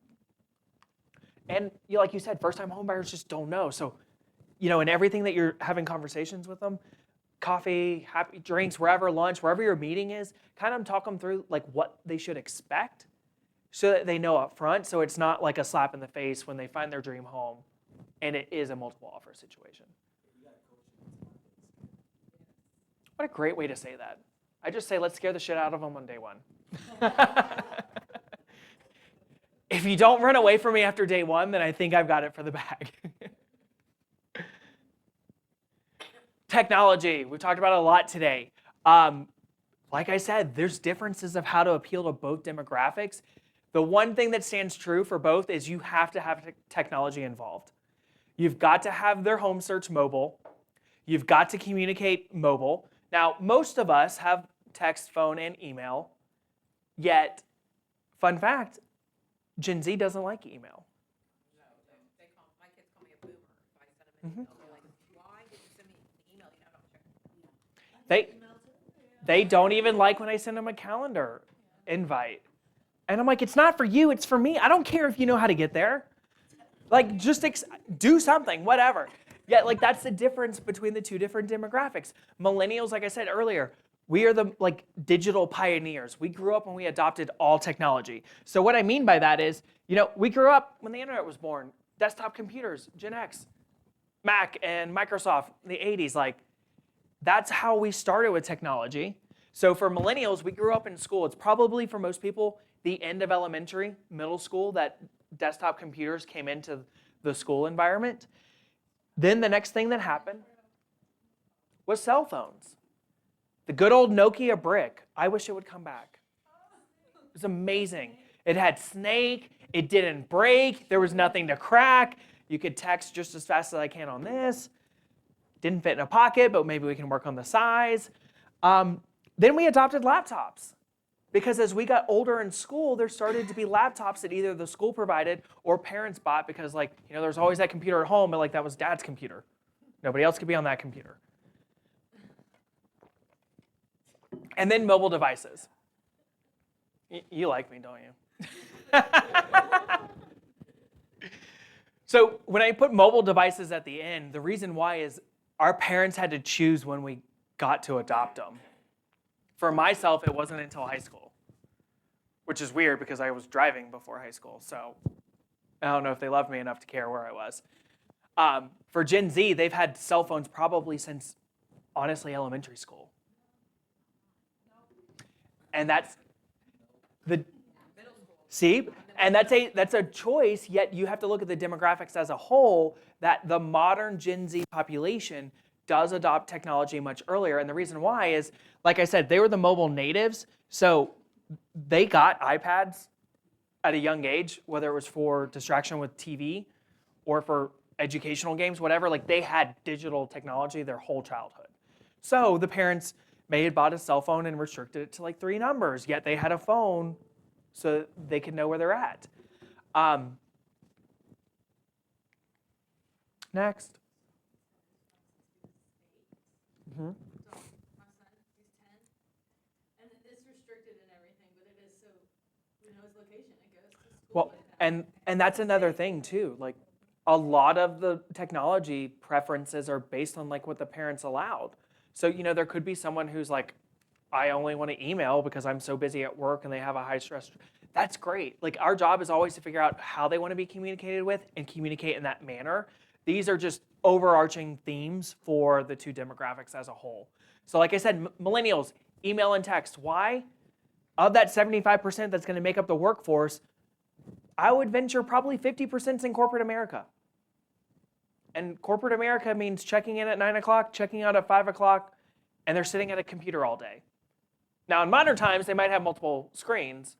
And like you said, first-time homebuyers just don't know. So, in everything that you're having conversations with them, coffee, happy drinks, wherever, lunch, wherever your meeting is, kind of talk them through like what they should expect so that they know up front, so it's not like a slap in the face when they find their dream home and it is a multiple offer situation. What a great way to say that. I just say, let's scare the shit out of them on day one. If you don't run away from me after day one, then I think I've got it for the bag. Technology, we've talked about it a lot today. Like I said, there's differences of how to appeal to both demographics. The one thing that stands true for both is you have to have technology involved. You've got to have their home search mobile. You've got to communicate mobile. Now, most of us have text, phone, and email, yet, fun fact, Gen Z doesn't like email. No, my kids call me a boomer if I send them an email. They're like, why did you send me an email? You know, don't check. They don't even like when I send them a calendar invite. And I'm like, it's not for you, it's for me. I don't care if you know how to get there. Like, just do something, whatever. Yeah, like that's the difference between the two different demographics. Millennials, like I said earlier, we are the digital pioneers. We grew up when we adopted all technology. So what I mean by that is, we grew up when the internet was born, desktop computers, Gen X, Mac and Microsoft in the 80s. Like, that's how we started with technology. So for millennials, we grew up in school. It's probably for most people the end of elementary, middle school that desktop computers came into the school environment. Then the next thing that happened was cell phones. The good old Nokia brick. I wish it would come back. It was amazing. It had Snake. It didn't break. There was nothing to crack. You could text just as fast as I can on this. Didn't fit in a pocket, but maybe we can work on the size. Then we adopted laptops. Because as we got older in school, there started to be laptops that either the school provided or parents bought because, there's always that computer at home, but that was dad's computer. Nobody else could be on that computer. And then mobile devices. You like me, don't you? So when I put mobile devices at the end, the reason why is our parents had to choose when we got to adopt them. For myself, it wasn't until high school, which is weird because I was driving before high school. So I don't know if they loved me enough to care where I was. For Gen Z, they've had cell phones probably since, honestly, elementary school. And that's that's a choice, yet you have to look at the demographics as a whole, that the modern Gen Z population does adopt technology much earlier. And the reason why is, like I said, they were the mobile natives. So they got iPads at a young age, whether it was for distraction with TV or for educational games, whatever. They had digital technology their whole childhood. So the parents may have bought a cell phone and restricted it to 3 numbers, yet they had a phone so they could know where they're at. Next. My son, he's 10, and it's restricted and everything, but it is so we know his location. It goes to school. Well, and that's another thing too. A lot of the technology preferences are based on what the parents allowed. So there could be someone who's I only want to email because I'm so busy at work and they have a high stress. That's great. Our job is always to figure out how they want to be communicated with and communicate in that manner. These are just overarching themes for the two demographics as a whole. So like I said, millennials, email and text. Why? Of that 75% that's going to make up the workforce, I would venture probably 50% is in corporate America. And corporate America means checking in at 9 o'clock, checking out at 5 o'clock, and they're sitting at a computer all day. Now, in modern times, they might have multiple screens,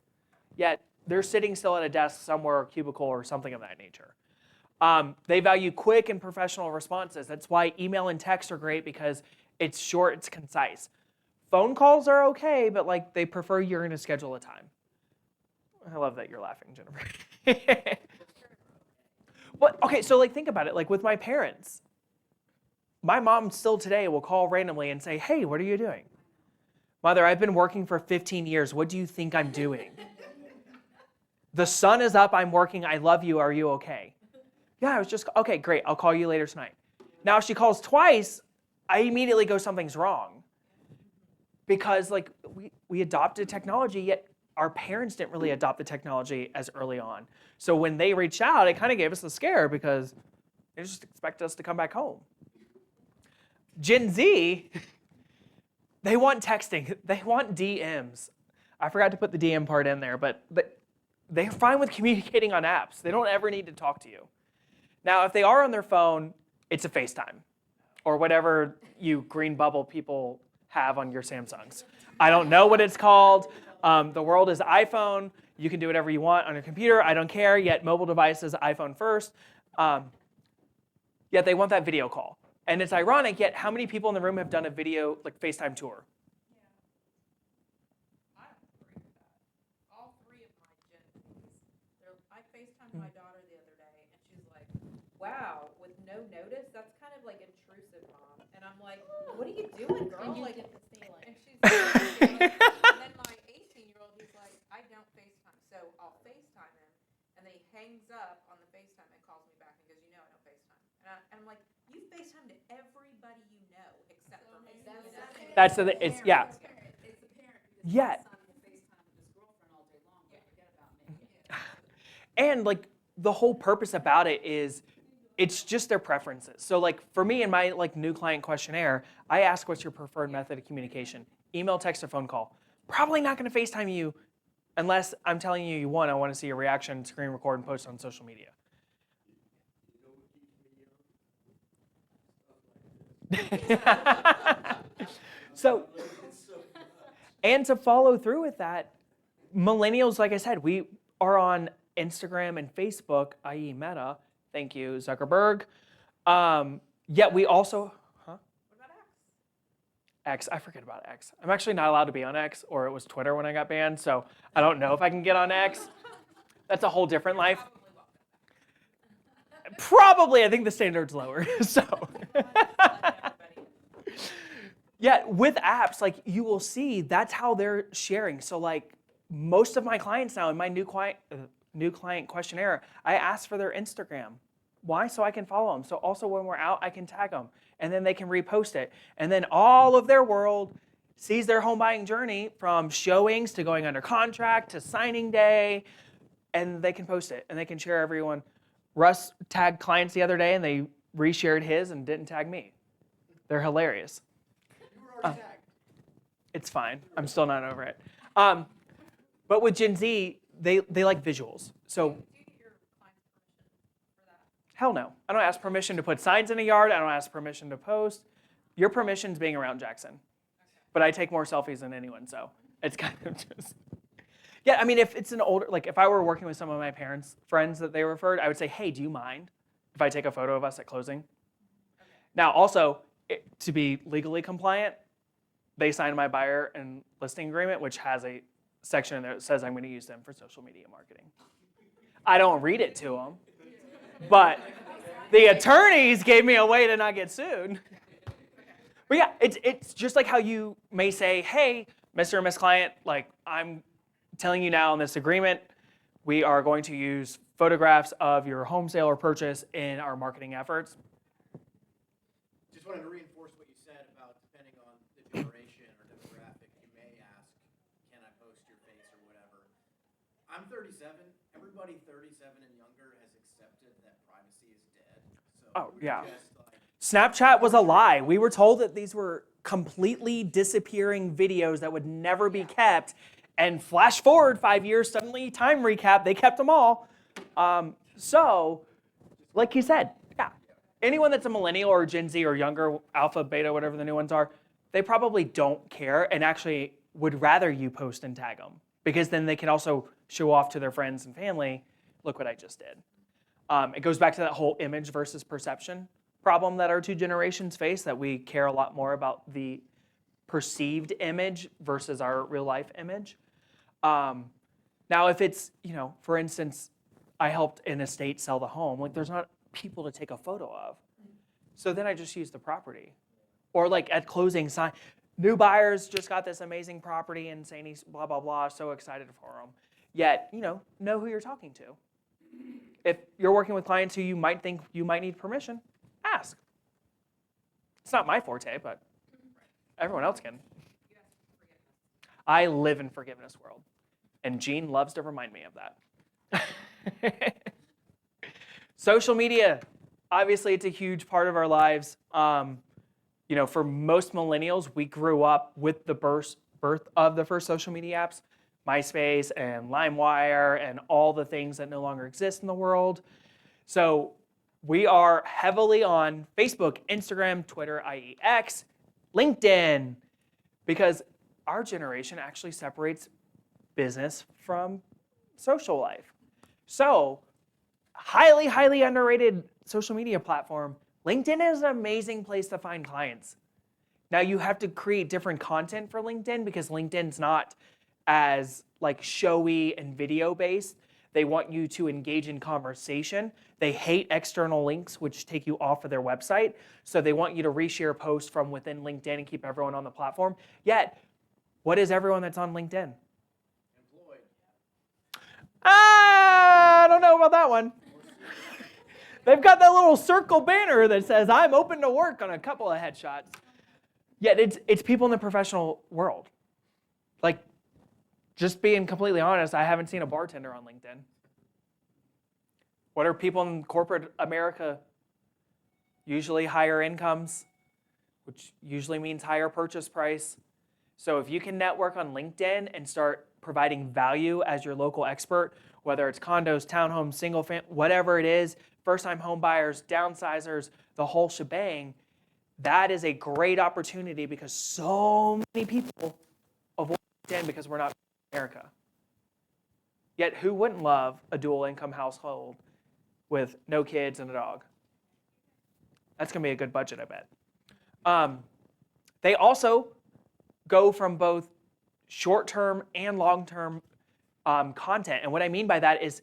yet they're sitting still at a desk somewhere, or cubicle, or something of that nature. They value quick and professional responses. That's why email and text are great, because it's short, it's concise. Phone calls are okay, but they prefer you're going to schedule a time. I love that you're laughing, Jennifer. But okay, so think about it. With my parents, my mom still today will call randomly and say, "Hey, what are you doing?" "Mother, I've been working for 15 years. What do you think I'm doing?" "The sun is up. I'm working. I love you. Are you okay?" "Yeah, I was just, okay, great. I'll call you later tonight." Now, if she calls twice, I immediately go, something's wrong. Because we adopted technology, yet our parents didn't really adopt the technology as early on. So when they reached out, it kind of gave us a scare because they just expect us to come back home. Gen Z, They want texting. They want DMs. I forgot to put the DM part in there, but they're fine with communicating on apps. They don't ever need to talk to you. Now, if they are on their phone, it's a FaceTime or whatever you green bubble people have on your Samsungs. I don't know what it's called. The world is iPhone. You can do whatever you want on your computer. I don't care. Yet mobile devices, iPhone first. Yet they want that video call. And it's ironic, yet how many people in the room have done a video, like FaceTime tour? I agree with that. All three of my Gen Zs, I FaceTimed my daughter the other day, and she's like, wow, with no notice, that's kind of like intrusive, Mom. And I'm like, what are you doing, girl? And you Like, get the feeling. and she's like, and then my 18-year-old, he's like, I don't FaceTime. So I'll FaceTime him, and then he hangs up on the FaceTime and calls me back and goes, you know I don't FaceTime. And I'm like, you FaceTime to everybody you know except for me. That's the, it's, yeah. It's apparent because Yeah. my son will FaceTime with his girlfriend all day long, but forget about me. And like the whole purpose about it is it's just their preferences. So like for me in my like new client questionnaire, I ask what's your preferred method of communication? Email, text, or phone call. Probably not going to FaceTime you unless I'm telling you one, I want to see your reaction, screen record, and post on social media. So, and to follow through with that, millennials, like I said, we are on Instagram and Facebook, i.e. Meta. Thank you, Zuckerberg. Yet we also, What about X, X? I forget about X. I'm actually not allowed to be on X, or it was Twitter when I got banned, so I don't know if I can get on X. That's a whole different life. Probably, I think the standard's lower, so. Yeah, with apps, like you will see, that's how they're sharing. So like most of my clients now in my new client questionnaire, I ask for their Instagram. Why? So I can follow them. So also when we're out, I can tag them, and then they can repost it. And then all of their world sees their home buying journey from showings to going under contract to signing day, and they can post it and they can share everyone. Russ tagged clients the other day, and they reshared his and didn't tag me. They're hilarious. You were already tagged. It's fine. I'm still not over it. But with Gen Z, they like visuals. So Do you get your client's permission for that? hell no. I don't ask permission to put signs in a yard. I don't ask permission to post. Your permission's being around Jackson. But I take more selfies than anyone, so it's kind of just. Yeah, I mean, if it's an older, like if I were working with some of my parents' friends that they referred, I would say, hey, do you mind if I take a photo of us at closing? Okay. Now, also, to be legally compliant, they signed my buyer and listing agreement, which has a section in there that says I'm going to use them for social media marketing. I don't read it to them, but the attorneys gave me a way to not get sued. But yeah, it's just like how you may say, hey, Mr. and Miss Client, like I'm telling you now in this agreement, we are going to use photographs of your home sale or purchase in our marketing efforts. Just wanted to reinforce what you said about depending on the generation or demographic, you may ask, can I post your face or whatever. I'm 37. Everybody 37 and younger has accepted that privacy is dead. So Oh, yeah. just like, Snapchat was a lie. We were told that these were completely disappearing videos that would never be kept. And flash forward 5 years, suddenly time recap, they kept them all. So, like you said, yeah, anyone that's a millennial or Gen Z or younger, alpha, beta, whatever the new ones are, they probably don't care and actually would rather you post and tag them because then they can also show off to their friends and family, look what I just did. It goes back to that whole image versus perception problem that our two generations face, that we care a lot more about the perceived image versus our real life image. Now, if it's, for instance, I helped an estate sell the home, like there's not people to take a photo of. So then I just use the property. Or like at closing sign, new buyers just got this amazing property in St. East, blah, blah, blah, so excited for them. Yet, know who you're talking to. If you're working with clients who you might think you might need permission, ask. It's not my forte, but everyone else can. I live in forgiveness world, and Jean loves to remind me of that. Social media, obviously, it's a huge part of our lives. For most millennials, we grew up with the birth of the first social media apps, MySpace and LimeWire and all the things that no longer exist in the world. So we are heavily on Facebook, Instagram, Twitter, i.e. X, LinkedIn, because our generation actually separates business from social life. So highly, highly underrated social media platform. LinkedIn is an amazing place to find clients. Now you have to create different content for LinkedIn because LinkedIn's not as showy and video based. They want you to engage in conversation. They hate external links which take you off of their website. So they want you to reshare posts from within LinkedIn and keep everyone on the platform. Yet, what is everyone that's on LinkedIn? Employed. I don't know about that one. They've got that little circle banner that says, I'm open to work on a couple of headshots. Yet it's people in the professional world. Just being completely honest, I haven't seen a bartender on LinkedIn. What are people in corporate America? Usually higher incomes, which usually means higher purchase price. So if you can network on LinkedIn and start providing value as your local expert, whether it's condos, townhomes, single family, whatever it is, first-time home buyers, downsizers, the whole shebang, that is a great opportunity because so many people avoid LinkedIn because we're not in America. Yet who wouldn't love a dual income household with no kids and a dog? That's going to be a good budget, I bet. They also go from both short-term and long-term content. And what I mean by that is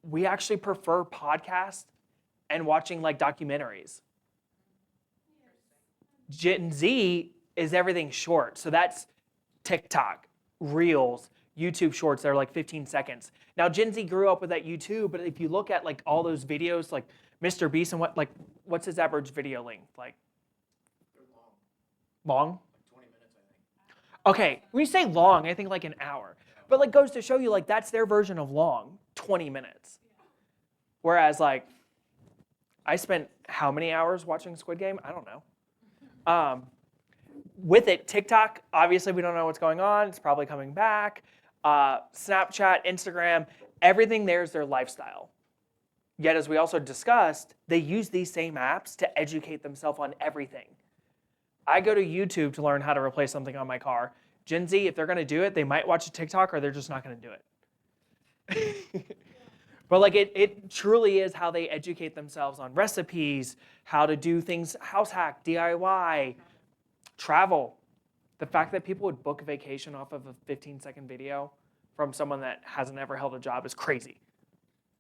we actually prefer podcasts and watching documentaries. Gen Z is everything short. So that's TikTok, Reels, YouTube Shorts that are 15 seconds. Now Gen Z grew up with that YouTube, but if you look at all those videos like Mr. Beast and what's his average video length? They're Long? 20 minutes, I think. Okay, when you say long, I think an hour. But goes to show you that's their version of long, 20 minutes. Whereas I spent how many hours watching Squid Game? I don't know. With it, TikTok, obviously we don't know what's going on. It's probably coming back. Snapchat, Instagram, everything there is their lifestyle. Yet, as we also discussed, they use these same apps to educate themselves on everything. I go to YouTube to learn how to replace something on my car. Gen Z, if they're going to do it, they might watch a TikTok or they're just not going to do it. But it truly is how they educate themselves on recipes, how to do things, house hack, DIY, travel. The fact that people would book a vacation off of a 15-second video from someone that hasn't ever held a job is crazy.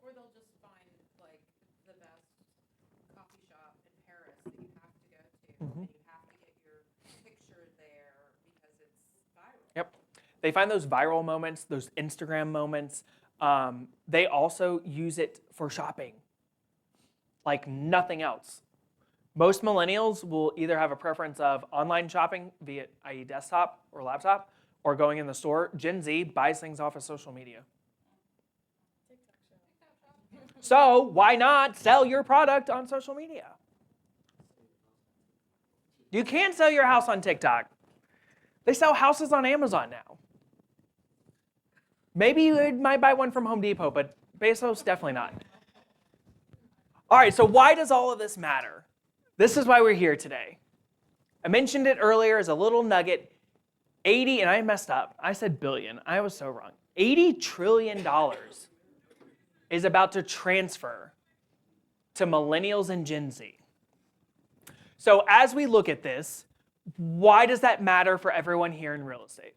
Or they'll just find the best coffee shop in Paris that you have to go to, and you have to get your picture there because it's viral. Yep. They find those viral moments, those Instagram moments. They also use it for shopping like nothing else. Most millennials will either have a preference of online shopping via, i.e. desktop or laptop, or going in the store. Gen Z buys things off of social media. So why not sell your product on social media? You can sell your house on TikTok. They sell houses on Amazon now. Maybe you might buy one from Home Depot, but Bezos, definitely not. All right, so why does all of this matter? This is why we're here today. I mentioned it earlier as a little nugget. 80, and I messed up. I said billion. I was so wrong. $80 trillion is about to transfer to millennials and Gen Z. So as we look at this, why does that matter for everyone here in real estate?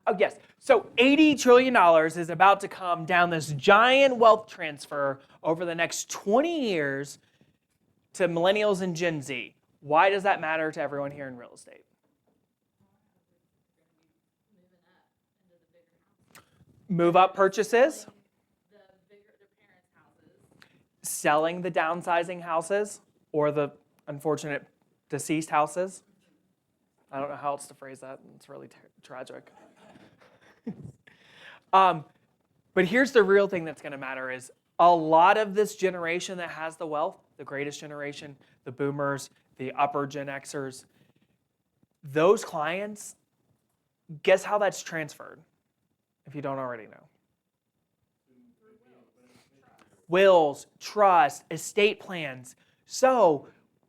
Oh, yes. So $80 trillion is about to come down this giant wealth transfer over the next 20 years to millennials and Gen Z. Why does that matter to everyone here in real estate? Move up purchases. The parents' houses. Selling the downsizing houses or the unfortunate deceased houses. I don't know how else to phrase that. It's really tragic. But here's the real thing that's going to matter is A lot of this generation that has the wealth, the greatest generation, the boomers, the upper Gen Xers, those clients, guess how that's transferred, if you don't already know? Wills, trust, estate plans. So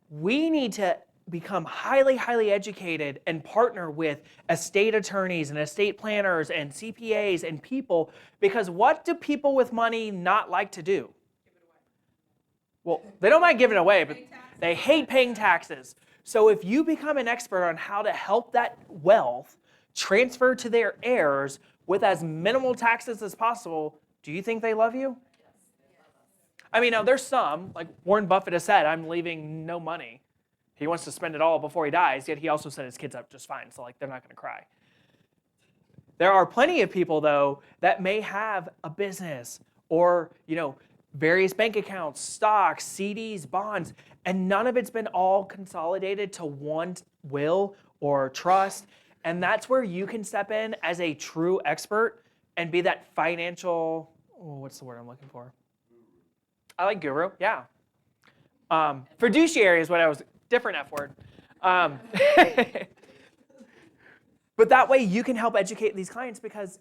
we need to become highly, highly educated and partner with estate attorneys and estate planners and CPAs and people, because what do people with money not like to do? Well, they don't mind giving it away, but they hate paying taxes. So if you become an expert on how to help that wealth transfer to their heirs with as minimal taxes as possible, do you think they love you? I mean, now there's some, like Warren Buffett has said, I'm leaving no money. He wants to spend it all before he dies, yet he also set his kids up just fine, so like they're not going to cry. There are plenty of people, though, that may have a business or, various bank accounts, stocks, CDs, bonds, and none of it's been all consolidated to one will or trust. And that's where you can step in as a true expert and be that financial, what's the word I'm looking for? I like guru, yeah. Fiduciary is what I was, different F word. But that way you can help educate these clients, because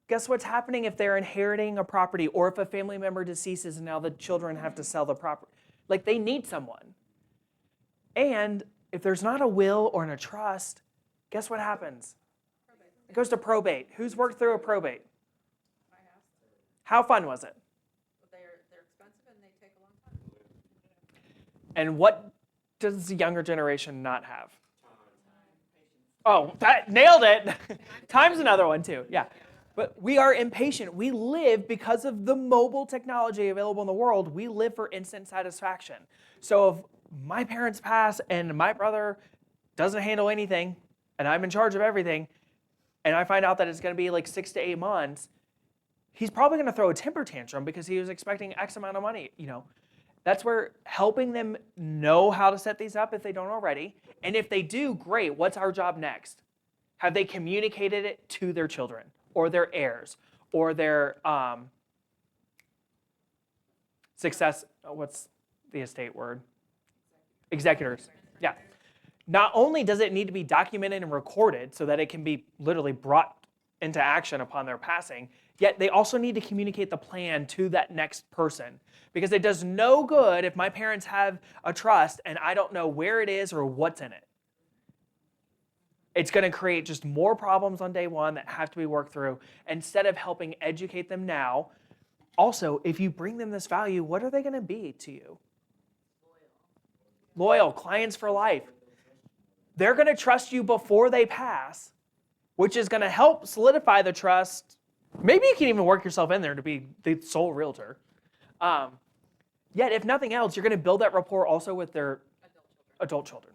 guess what's happening if they're inheriting a property, or if a family member deceases and now the children have to sell the property? Like, they need someone. And if there's not a will or a trust, guess what happens? It goes to probate. Who's worked through a probate? How fun was it? They're expensive and they take a long time. And what does the younger generation not have? Oh, that nailed it. Time's another one too, yeah. But we are impatient. We live, because of the mobile technology available in the world, we live for instant satisfaction. So if my parents pass and my brother doesn't handle anything and I'm in charge of everything, and I find out that it's going to be like 6 to 8 months, he's probably going to throw a temper tantrum because he was expecting X amount of money. That's where helping them know how to set these up if they don't already. And if they do, great. What's our job next? Have they communicated it to their children or their heirs or their success? What's the estate word? Executors. Yeah. Not only does it need to be documented and recorded so that it can be literally brought into action upon their passing, yet they also need to communicate the plan to that next person. Because it does no good if my parents have a trust and I don't know where it is or what's in it. It's going to create just more problems on day one that have to be worked through, instead of helping educate them now. Also, if you bring them this value, what are they going to be to you? Loyal, clients for life. They're going to trust you before they pass, which is going to help solidify the trust. Maybe you can even work yourself in there to be the sole realtor. Yet, if nothing else, you're going to build that rapport also with their adult children.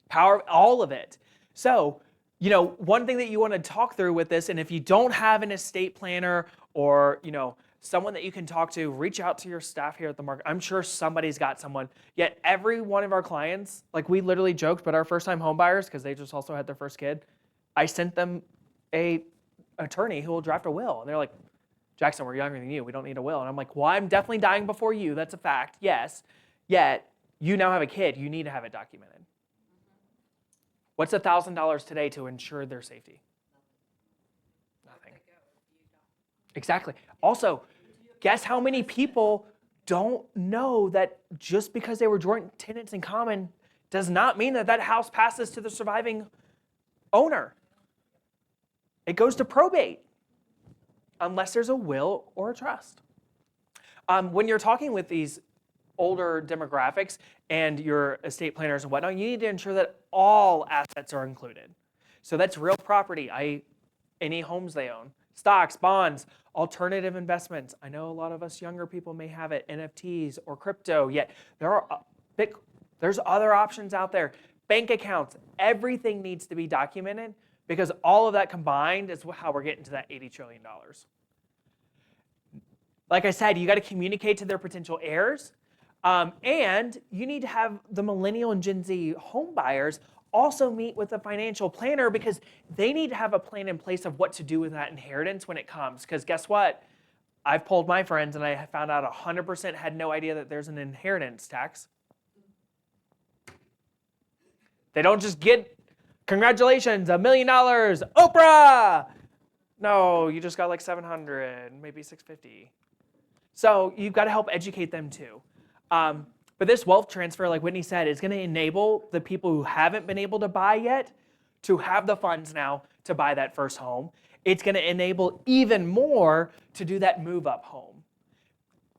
Power, all of it. So, one thing that you want to talk through with this, and if you don't have an estate planner or, someone that you can talk to, reach out to your staff here at the market. I'm sure somebody's got someone. Yet every one of our clients, like we literally joked, but our first-time home buyers, because they just also had their first kid, I sent them a attorney who will draft a will. And they're like, Jackson, we're younger than you. We don't need a will. And I'm like, well, I'm definitely dying before you. That's a fact. Yes. Yet, you now have a kid. You need to have it documented. What's $1,000 today to ensure their safety? Nothing. Exactly. Also, guess how many people don't know that just because they were joint tenants in common does not mean that that house passes to the surviving owner. It goes to probate unless there's a will or a trust. When you're talking with these older demographics and your estate planners and whatnot, you need to ensure that all assets are included. So that's real property, any homes they own, stocks, bonds, alternative investments. I know a lot of us younger people may have it, NFTs or crypto, yet there's other options out there. Bank accounts, everything needs to be documented, because all of that combined is how we're getting to that $80 trillion. Like I said, you got to communicate to their potential heirs. And you need to have the Millennial and Gen Z home buyers also meet with a financial planner, because they need to have a plan in place of what to do with that inheritance when it comes. Because guess what? I've polled my friends and I found out 100% had no idea that there's an inheritance tax. They don't just get, congratulations, $1 million, Oprah! No, you just got like 700, maybe 650. So you've got to help educate them too. But this wealth transfer, like Whitney said, is going to enable the people who haven't been able to buy yet to have the funds now to buy that first home. It's going to enable even more to do that move up home.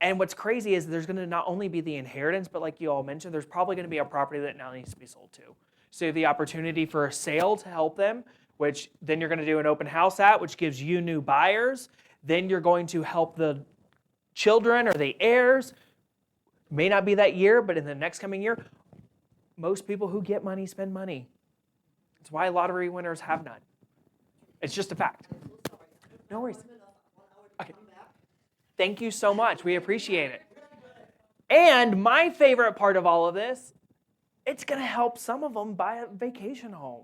And what's crazy is there's going to not only be the inheritance, but like you all mentioned, there's probably going to be a property that now needs to be sold too. So the opportunity for a sale to help them, which then you're going to do an open house at, which gives you new buyers. Then you're going to help the children or the heirs. May not be that year, but in the next coming year, most people who get money spend money. That's why lottery winners have none. It's just a fact. No worries. Okay. Thank you so much. We appreciate it. And my favorite part of all of this, it's going to help some of them buy a vacation home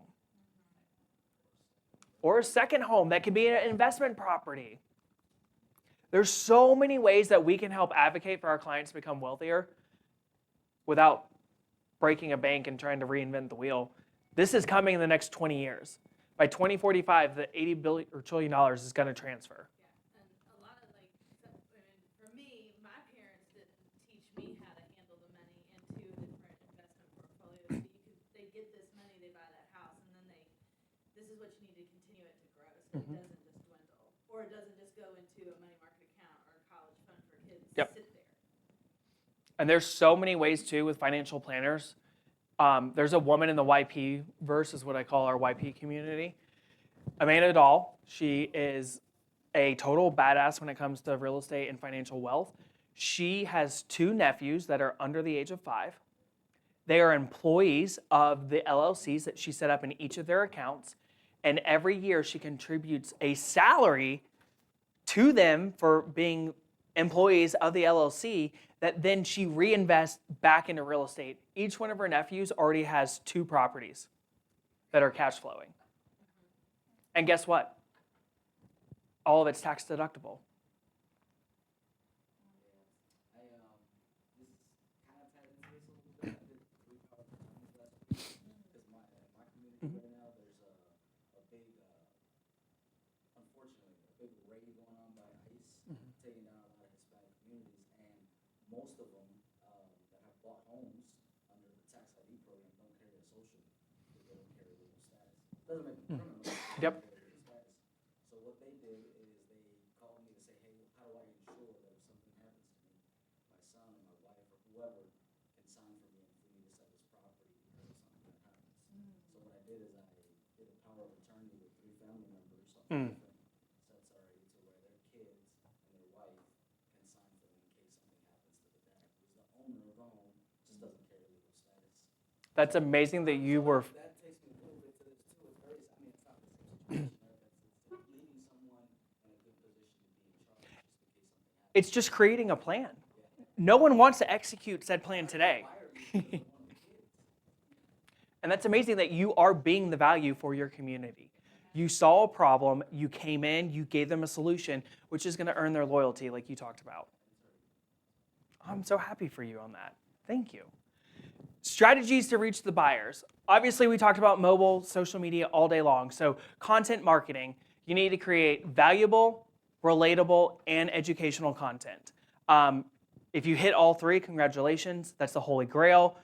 or a second home that could be an investment property. There's so many ways that we can help advocate for our clients to become wealthier without breaking a bank and trying to reinvent the wheel. This is coming in the next 20 years. By 2045, the $80 billion or $1 trillion is going to transfer. Yeah, and a lot of like, for me, my parents didn't teach me how to handle the money into different investment portfolios. They get this money, they buy that house, and then this is what you need to continue it to grow, so it doesn't just dwindle, or it doesn't just go into a money market account or a college fund for kids to sit there. And there's so many ways too with financial planners. There's a woman in the YP verse, is what I call our YP community. Amanda Dahl. She is a total badass when it comes to real estate and financial wealth. She has 2 nephews that are under the age of 5. They are employees of the LLCs that she set up in each of their accounts. And every year she contributes a salary to them for being employees of the LLC that then she reinvests back into real estate. Each one of her nephews already has 2 properties that are cash flowing. And guess what? All of it's tax deductible. This kind of ties into this a little bit. I did 3 power plants last week because my community right now, there's a big, unfortunately, a big raid going on by ICE, taking down a lot of Hispanic communities, and most of them that have bought homes under the tax ID program don't carry a social because they don't carry legal status. Doesn't make them criminal. Yep. So what they did is they called me to say, hey, how do I ensure that if something happens to me, my son or my wife or whoever can sign for me and for me to sell this property because of something that happens. So what I did is I did a power of attorney with 3 family members, something different sets already to where their kids and their wife can sign for them in case something happens to the dad, who's the owner of the home, just doesn't carry legal status. That's amazing that you were. That takes me a little bit to this too. It's very, I mean, it's not the same situation, right? It's leaving someone in a good position to be in charge just in case something happens. It's just creating a plan. No one wants to execute said plan today. And that's amazing that you are being the value for your community. You saw a problem, you came in, you gave them a solution, which is going to earn their loyalty like you talked about. I'm so happy for you on that. Thank you. Strategies to reach the buyers. Obviously, we talked about mobile, social media all day long. So content marketing, you need to create valuable, relatable, and educational content. If you hit all 3, congratulations. That's the holy grail.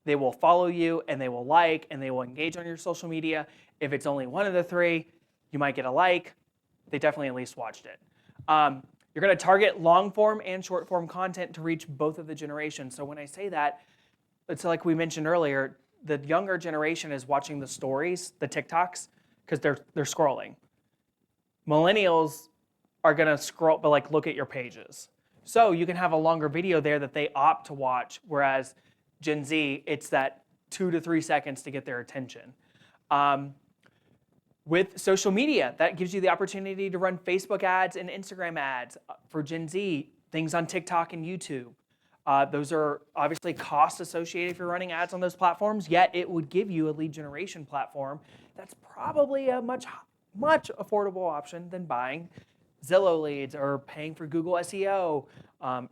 They will follow you, and they will like, and they will engage on your social media. If it's only one of the 3, you might get a like. They definitely at least watched it. You're going to target long-form and short-form content to reach both of the generations. So when I say that, it's like we mentioned earlier, the younger generation is watching the stories, the TikToks, because they're scrolling. Millennials are going to scroll, but like look at your pages. So you can have a longer video there that they opt to watch, whereas Gen Z, it's that 2 to 3 seconds to get their attention. With social media, that gives you the opportunity to run Facebook ads and Instagram ads. For Gen Z, things on TikTok and YouTube. Those are obviously costs associated if you're running ads on those platforms, yet it would give you a lead generation platform that's probably a much affordable option than buying Zillow leads or paying for Google SEO,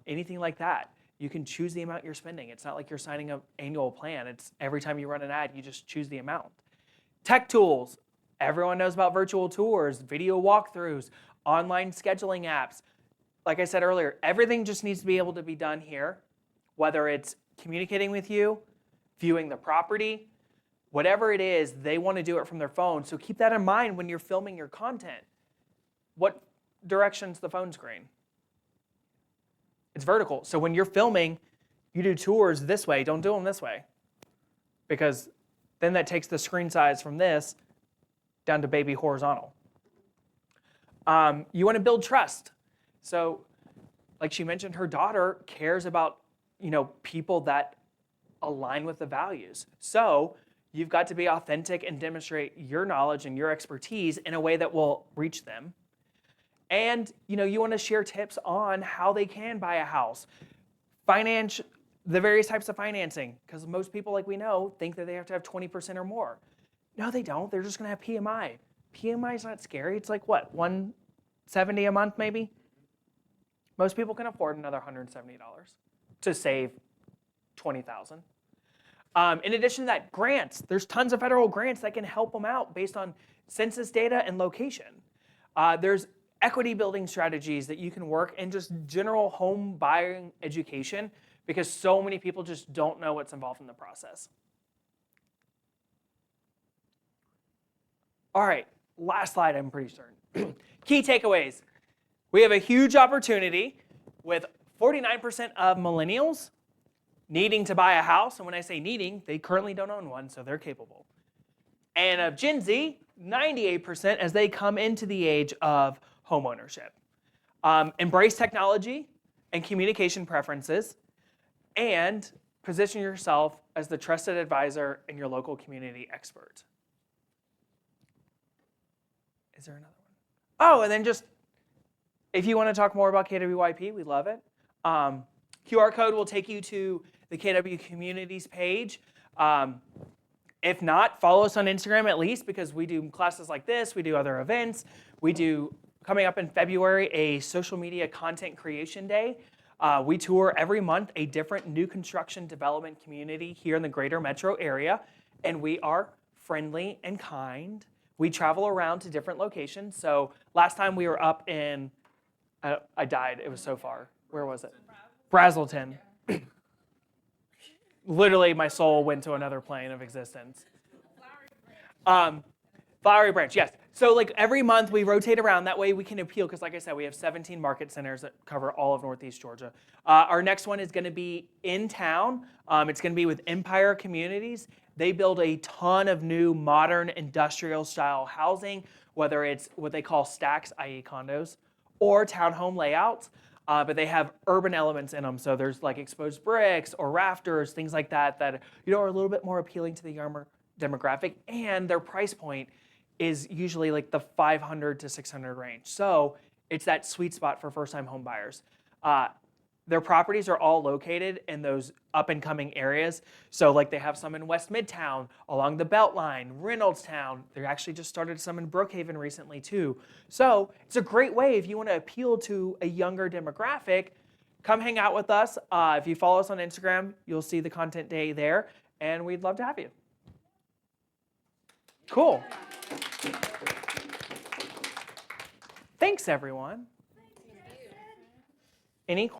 anything like that. You can choose the amount you're spending. It's not like you're signing an annual plan. It's every time you run an ad, you just choose the amount. Tech tools. Everyone knows about virtual tours, video walkthroughs, online scheduling apps. Like I said earlier, everything just needs to be able to be done here, whether it's communicating with you, viewing the property, whatever it is, they want to do it from their phone. So keep that in mind when you're filming your content. What direction's the phone screen? It's vertical. So when you're filming, you do tours this way. Don't do them this way. Because then that takes the screen size from this down to baby horizontal. You want to build trust. So like she mentioned, her daughter cares about, people that align with the values. So you've got to be authentic and demonstrate your knowledge and your expertise in a way that will reach them. And you want to share tips on how they can buy a house, finance, the various types of financing, because most people, like we know, think that they have to have 20% or more. No, they don't. They're just going to have PMI. PMI is not scary. It's like what, $170 a month maybe? Most people can afford another $170 to save $20,000. In addition to that, grants. There's tons of federal grants that can help them out based on census data and location. There's equity building strategies that you can work, and just general home buying education, because so many people just don't know what's involved in the process. All right, last slide, I'm pretty certain. Key takeaways. We have a huge opportunity with 49% of millennials needing to buy a house. And when I say needing, they currently don't own one, so they're capable. And of Gen Z, 98% as they come into the age of home ownership. Embrace technology and communication preferences, and position yourself as the trusted advisor and your local community expert. Is there another one? Oh, and then just, if you want to talk more about KWYP, we love it. QR code will take you to the KW Communities page. If not, follow us on Instagram at least, because we do classes like this, we do other events. We do, coming up in February, a social media content creation day. We tour every month a different new construction development community here in the greater metro area, and we are friendly and kind. We travel around to different locations. So last time we were up in, I died, it was so far. Where was it? Brazelton. Literally, my soul went to another plane of existence. Flowery Branch, yes. So like every month we rotate around. That way we can appeal, because like I said, we have 17 market centers that cover all of Northeast Georgia. Our next one is going to be in town. It's going to be with Empire Communities. They build a ton of new modern industrial style housing, whether it's what they call stacks, i.e. condos, or townhome layouts. But they have urban elements in them. So there's like exposed bricks or rafters, things like that, that are a little bit more appealing to the younger demographic. And their price point is usually like the $500 to $600 range. So it's that sweet spot for first-time home buyers. Their properties are all located in those up-and-coming areas. So like they have some in West Midtown, along the Beltline, Reynoldstown. They actually just started some in Brookhaven recently too. So it's a great way if you want to appeal to a younger demographic. Come hang out with us. If you follow us on Instagram, you'll see the content day there, and we'd love to have you. Cool. Thanks, everyone. Any